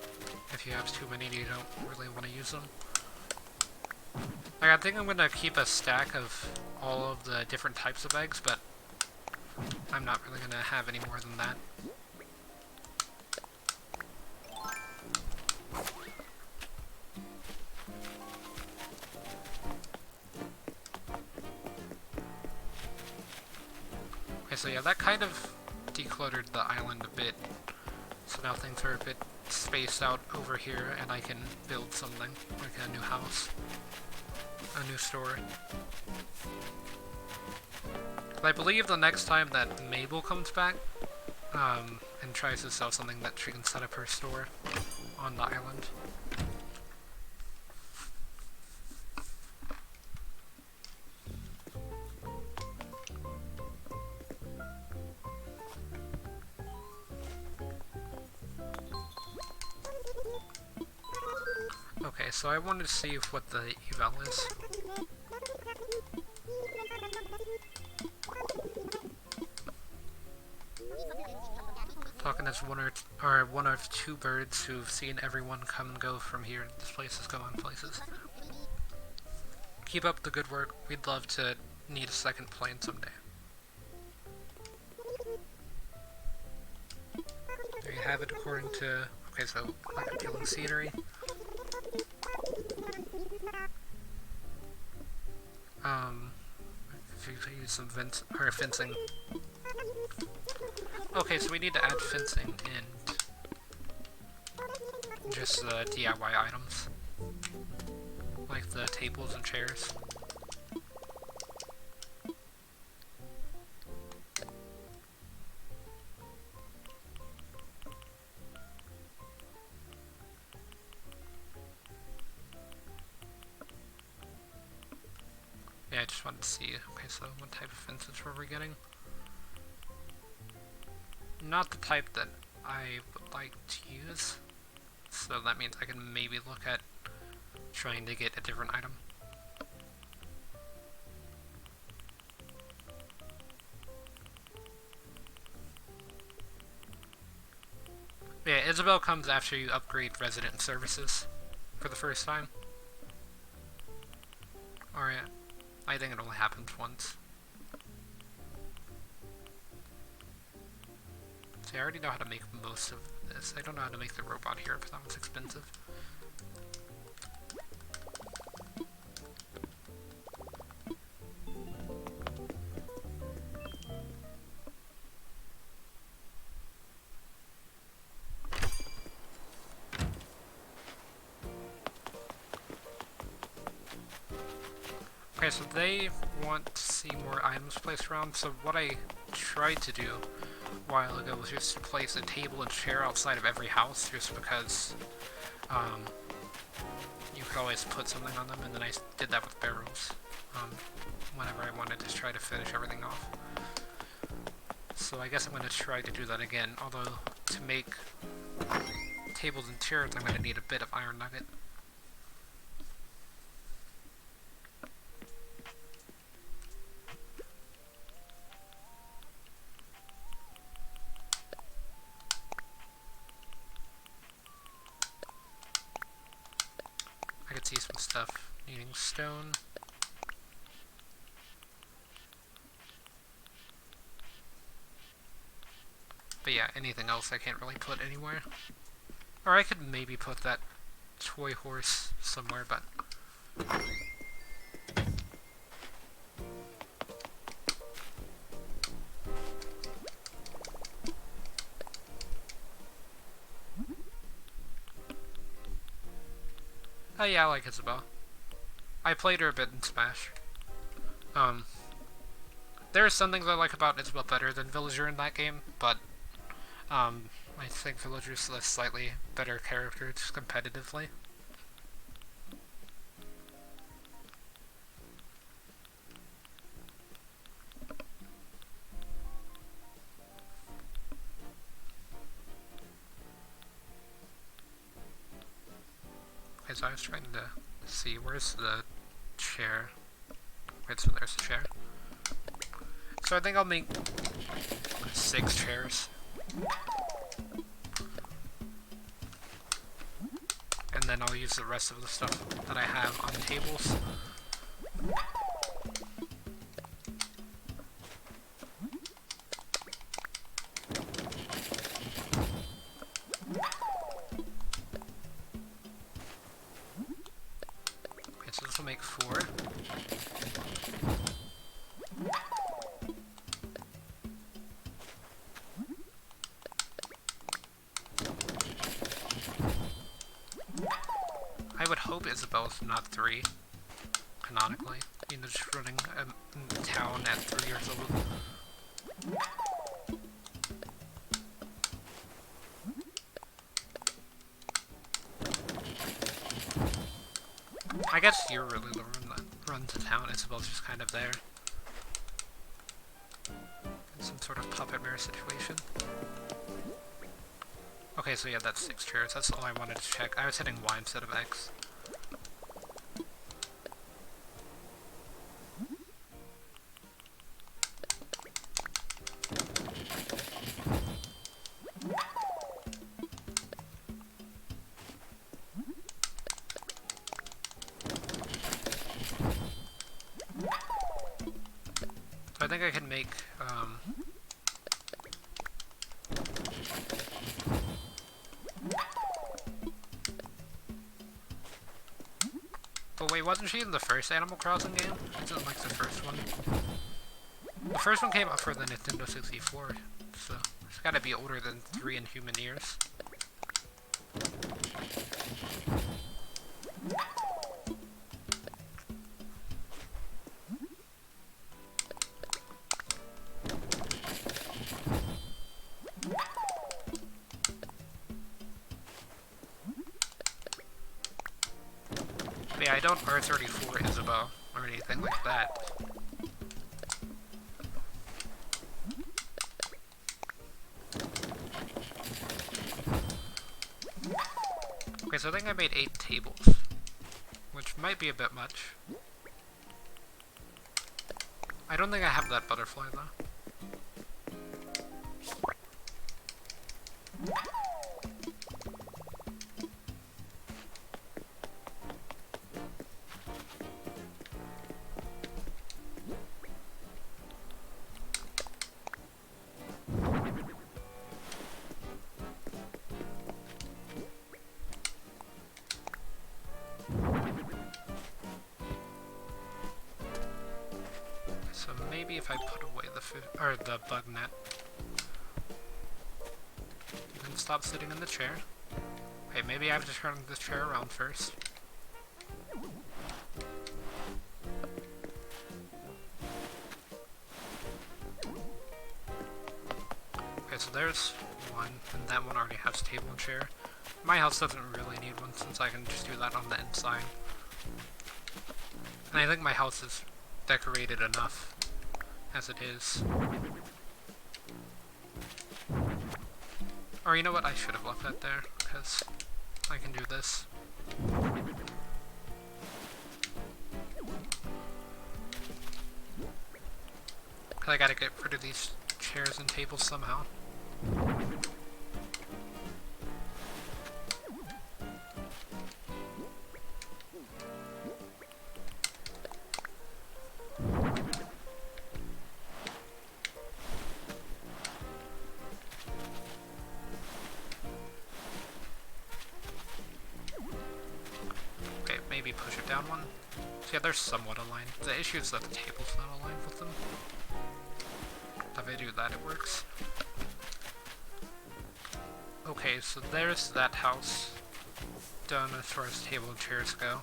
If you have too many and you don't really want to use them. Like, I think I'm gonna keep a stack of all of the different types of eggs, but I'm not really gonna have any more than that. Okay, so yeah, that kind of decluttered the island a bit. So now things are a bit spaced out over here, and I can build something, like a new house, a new store. I believe the next time that Mabel comes back, and tries to sell something, that she can set up her store on the island. Okay, so I wanted to see what the eval is. Talking as one of two birds who've seen everyone come and go from here. This place is going places. Keep up the good work. We'd love to need a second plane someday. There you have it, according to... Okay, so, like appealing scenery. If you could use some fencing. Okay, so we need to add fencing and just DIY items, like the tables and chairs. Yeah, I just wanted to see. Okay, so what type of fences were we getting? Not the type that I would like to use, so that means I can maybe look at trying to get a different item. Yeah, Isabel comes after you upgrade resident services for the first time. Or yeah, I think it only happens once. See, I already know how to make most of this. I don't know how to make the robot here, but that was expensive. Okay, so they want to see more items placed around, so what I tried to do a while ago was just to place a table and chair outside of every house, just because you could always put something on them, and then I did that with barrels whenever I wanted to try to finish everything off. So I guess I'm going to try to do that again, although to make tables and chairs I'm going to need a bit of iron nugget. I could see some stuff needing stone. But yeah, anything else I can't really put anywhere. Or I could maybe put that toy horse somewhere, but... Oh yeah, I like Isabelle. I played her a bit in Smash. There are some things I like about Isabelle better than Villager in that game, but I think Villager's a slightly better character just competitively. Okay, so I was trying to see, where's the chair? Wait, so there's the chair. So I think I'll make 6 chairs. And then I'll use the rest of the stuff that I have on tables. Okay, so this will make 4. I would hope Isabelle's not 3, canonically. You know, just running a town at 3 years old. I guess you're really the one that runs the town. Isabelle's just kind of there. In some sort of puppet mirror situation. Okay, so yeah, that's 6 chairs. That's all I wanted to check. I was hitting Y instead of X. So I think I can make, But wait, wasn't she in the first Animal Crossing game? I didn't like the first one. The first one came out for the Nintendo 64, so it's gotta be older than 3 in human years. But yeah, I don't R34 Isabelle or anything like that. Okay, so I think I made 8 tables, which might be a bit much. I don't think I have that butterfly though. So maybe if I put away the bug net, you can stop sitting in the chair. Okay, maybe I have to turn this chair around first. Okay, so there's one, and that one already has table and chair. My house doesn't really need one since I can just do that on the inside. And I think my house is decorated enough as it is. Or you know what, I should have left that there, because I can do this. Cause I gotta get rid of these chairs and tables somehow. Maybe push it down one. So yeah, they're somewhat aligned. The issue is that the table's not aligned with them. If I do that, it works. Okay, so there's that house done as far as table and chairs go.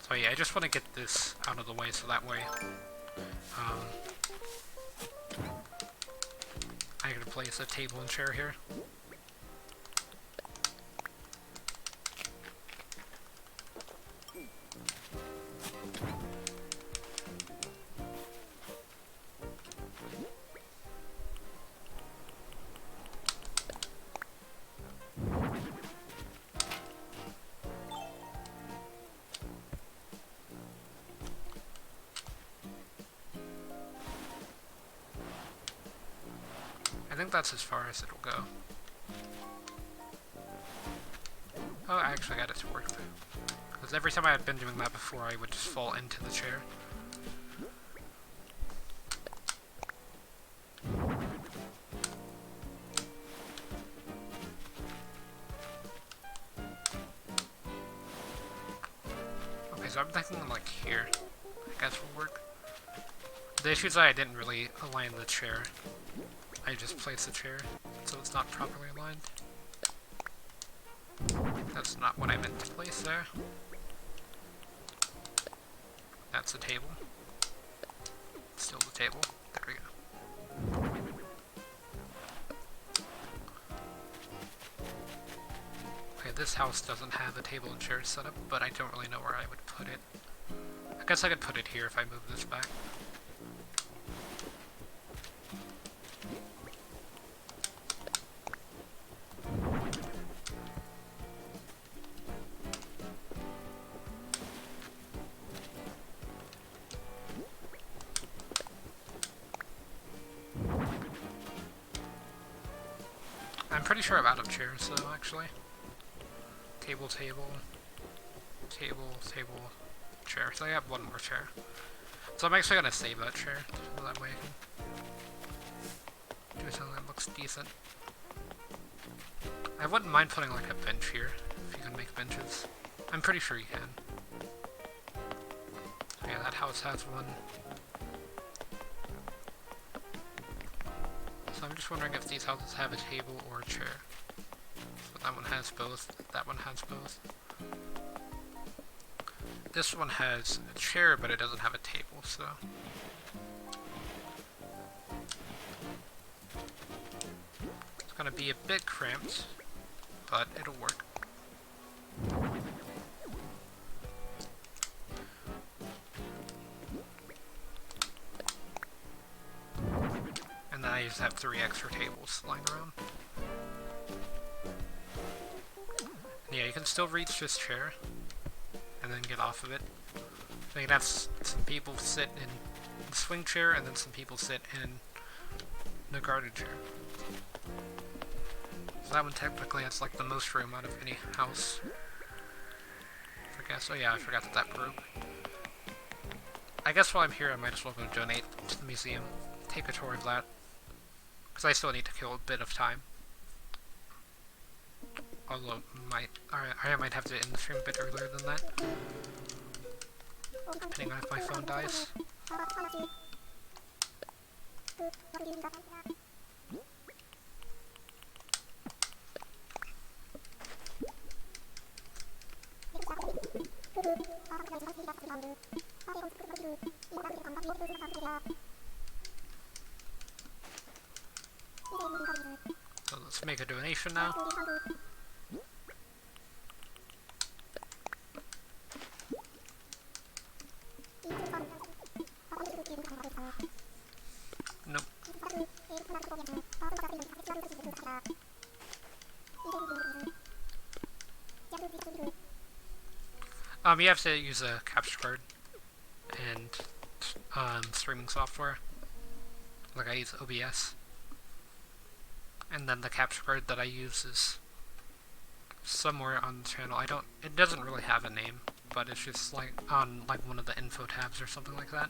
So yeah, I just want to get this out of the way so that way I can place a table and chair here. I think that's as far as it'll go. Oh, I actually got it to work though. Because every time I had been doing that before, I would just fall into the chair. Okay, so I'm thinking like here, I guess will work. The issue is that I didn't really align the chair. I just placed the chair, so it's not properly aligned. That's not what I meant to place there. That's the table. Still the table. There we go. Okay, this house doesn't have a table and chair set up, but I don't really know where I would put it. I guess I could put it here if I move this back. I'm pretty sure I'm out of chairs though, actually. Table, table, table, table, chair. So I have one more chair. So I'm actually gonna save that chair, so that way I can do something that looks decent. I wouldn't mind putting like a bench here, if you can make benches. I'm pretty sure you can. So yeah, that house has one. So I'm just wondering if these houses have a table or a chair. So that one has both, that one has both. This one has a chair, but it doesn't have a table, so... It's gonna be a bit cramped, but it'll work. And then I just have 3 extra tables lying around. And yeah, you can still reach this chair, and then get off of it. So you can have some people sit in the swing chair, and then some people sit in the guarded chair. So that one technically has like the most room out of any house. I guess. Oh yeah, I forgot that broke. I guess while I'm here, I might as well go donate to the museum. Take a tour of that. Because I still need to kill a bit of time. Although, I might have to end the stream a bit earlier than that. depending on if my phone dies. So let's make a donation now. Nope. You have to use a capture card and streaming software. Like I use OBS. And then the capture card that I use is somewhere on the channel. It doesn't really have a name, but it's just like on like one of the info tabs or something like that.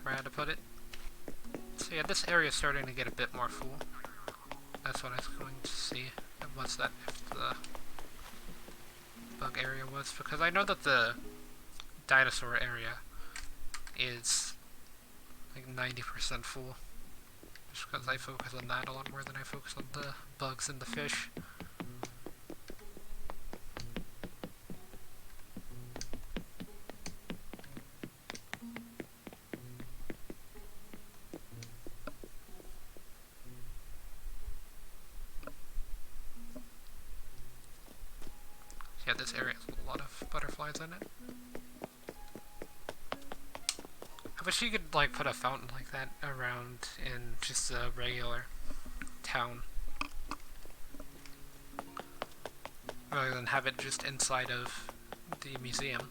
Where I had to put it. So yeah, this area is starting to get a bit more full. That's what I was going to see. What's that? If the bug area was, because I know that the dinosaur area is like 90% full. Just because I focus on that a lot more than I focus on the bugs and the fish. Yeah, this area has a lot of butterflies in it. I wish you could like put a fountain like that around in just a regular town, rather than have it just inside of the museum.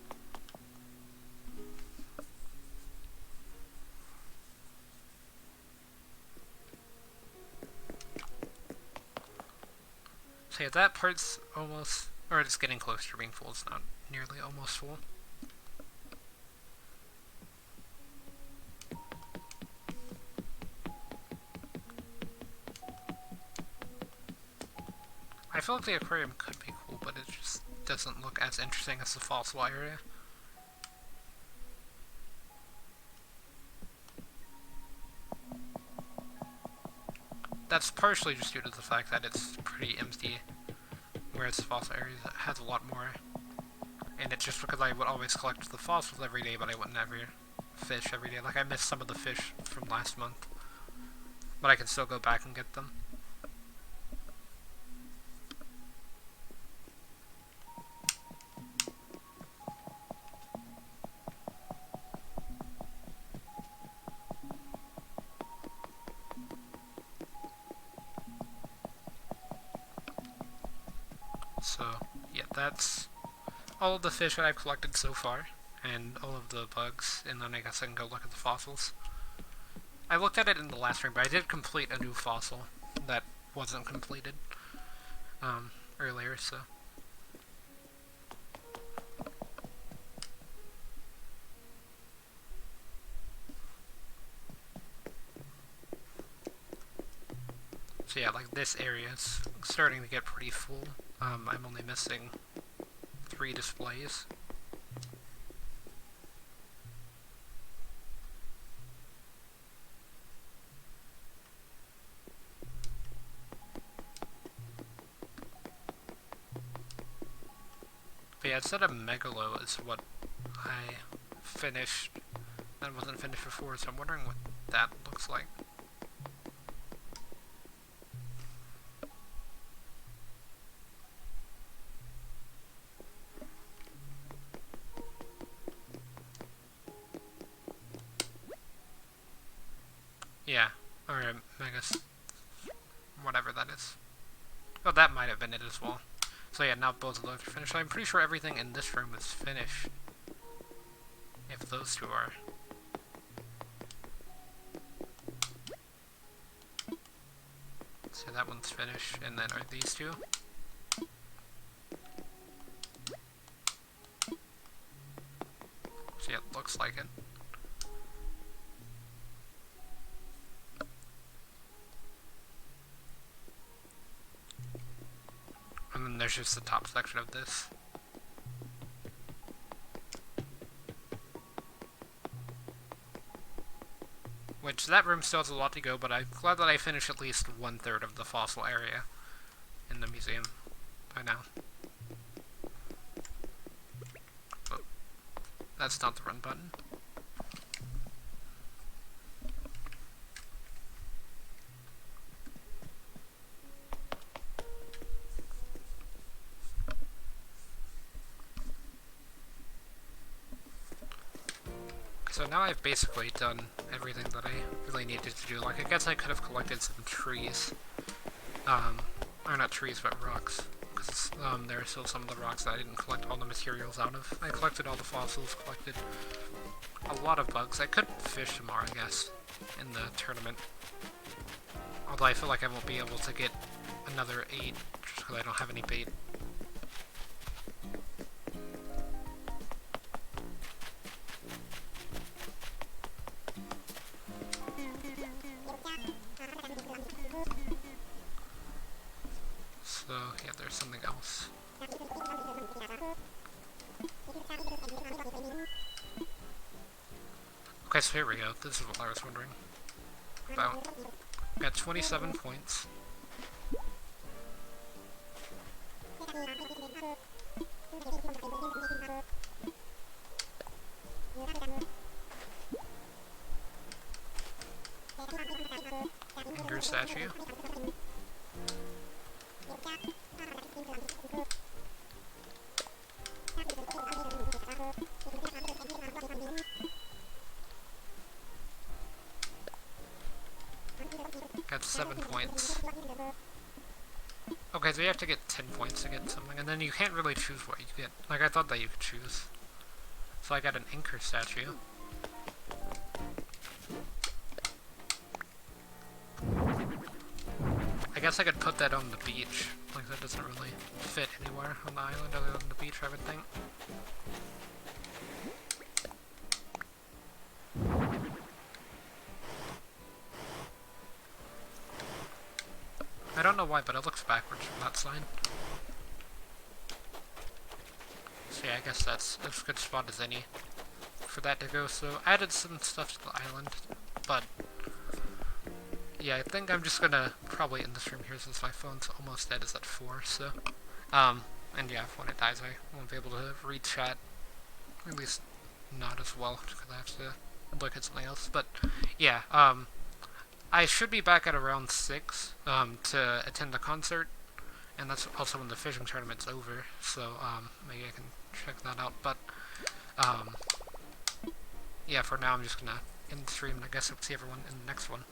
So yeah, that part's almost, or it's getting close to being full. It's not nearly almost full. I feel like the aquarium could be cool, but it just doesn't look as interesting as the fossil area. That's partially just due to the fact that it's pretty empty, whereas the fossil area has a lot more. And it's just because I would always collect the fossils every day, but I wouldn't ever fish every day. Like, I missed some of the fish from last month, but I can still go back and get them. So, yeah, that's all of the fish that I've collected so far, and all of the bugs, and then I guess I can go look at the fossils. I looked at it in the last stream, but I did complete a new fossil that wasn't completed earlier, so. So yeah, like this area is starting to get pretty full. I'm only missing 3 displays. But yeah, instead of Megalo is what I finished that wasn't finished before, so I'm wondering what that looks like. Yeah, or Megas, whatever that is. Well, that might have been it as well. So yeah, now both of those are finished. I'm pretty sure everything in this room is finished. If those two are. So that one's finished, and then are these two? So yeah, it looks like it. And then there's just the top section of this. which that room still has a lot to go, but I'm glad that I finished at least 1/3 of the fossil area in the museum by now. Oh, that's not the run button. So now I've basically done everything that I really needed to do. Like, I guess I could have collected some trees. Or not trees, but rocks. Because there are still some of the rocks that I didn't collect all the materials out of. I collected all the fossils, collected a lot of bugs. I could fish some more, I guess, in the tournament. Although I feel like I won't be able to get another 8, just because I don't have any bait. So, yeah, there's something else. Okay, so here we go. This is what I was wondering about. Got 27 points. Anger statue. Got 7 points. Okay, so you have to get 10 points to get something, and then you can't really choose what you get. Like, I thought that you could choose. So I got an anchor statue. I guess I could put that on the beach. Like, that doesn't really fit anywhere on the island other than the beach, I would think. I don't know why, but it looks backwards from that side. So yeah, I guess that's as good a spot as any for that to go. So I added some stuff to the island, but yeah, I think I'm just gonna probably end this room here since my phone's almost dead. It's at 4, so and yeah, when it dies, I won't be able to read chat, or at least not as well, because I have to look at something else. But yeah, I should be back at around 6 to attend the concert, and that's also when the fishing tournament's over, so maybe I can check that out. But yeah, for now I'm just gonna end the stream, and I guess I'll see everyone in the next one.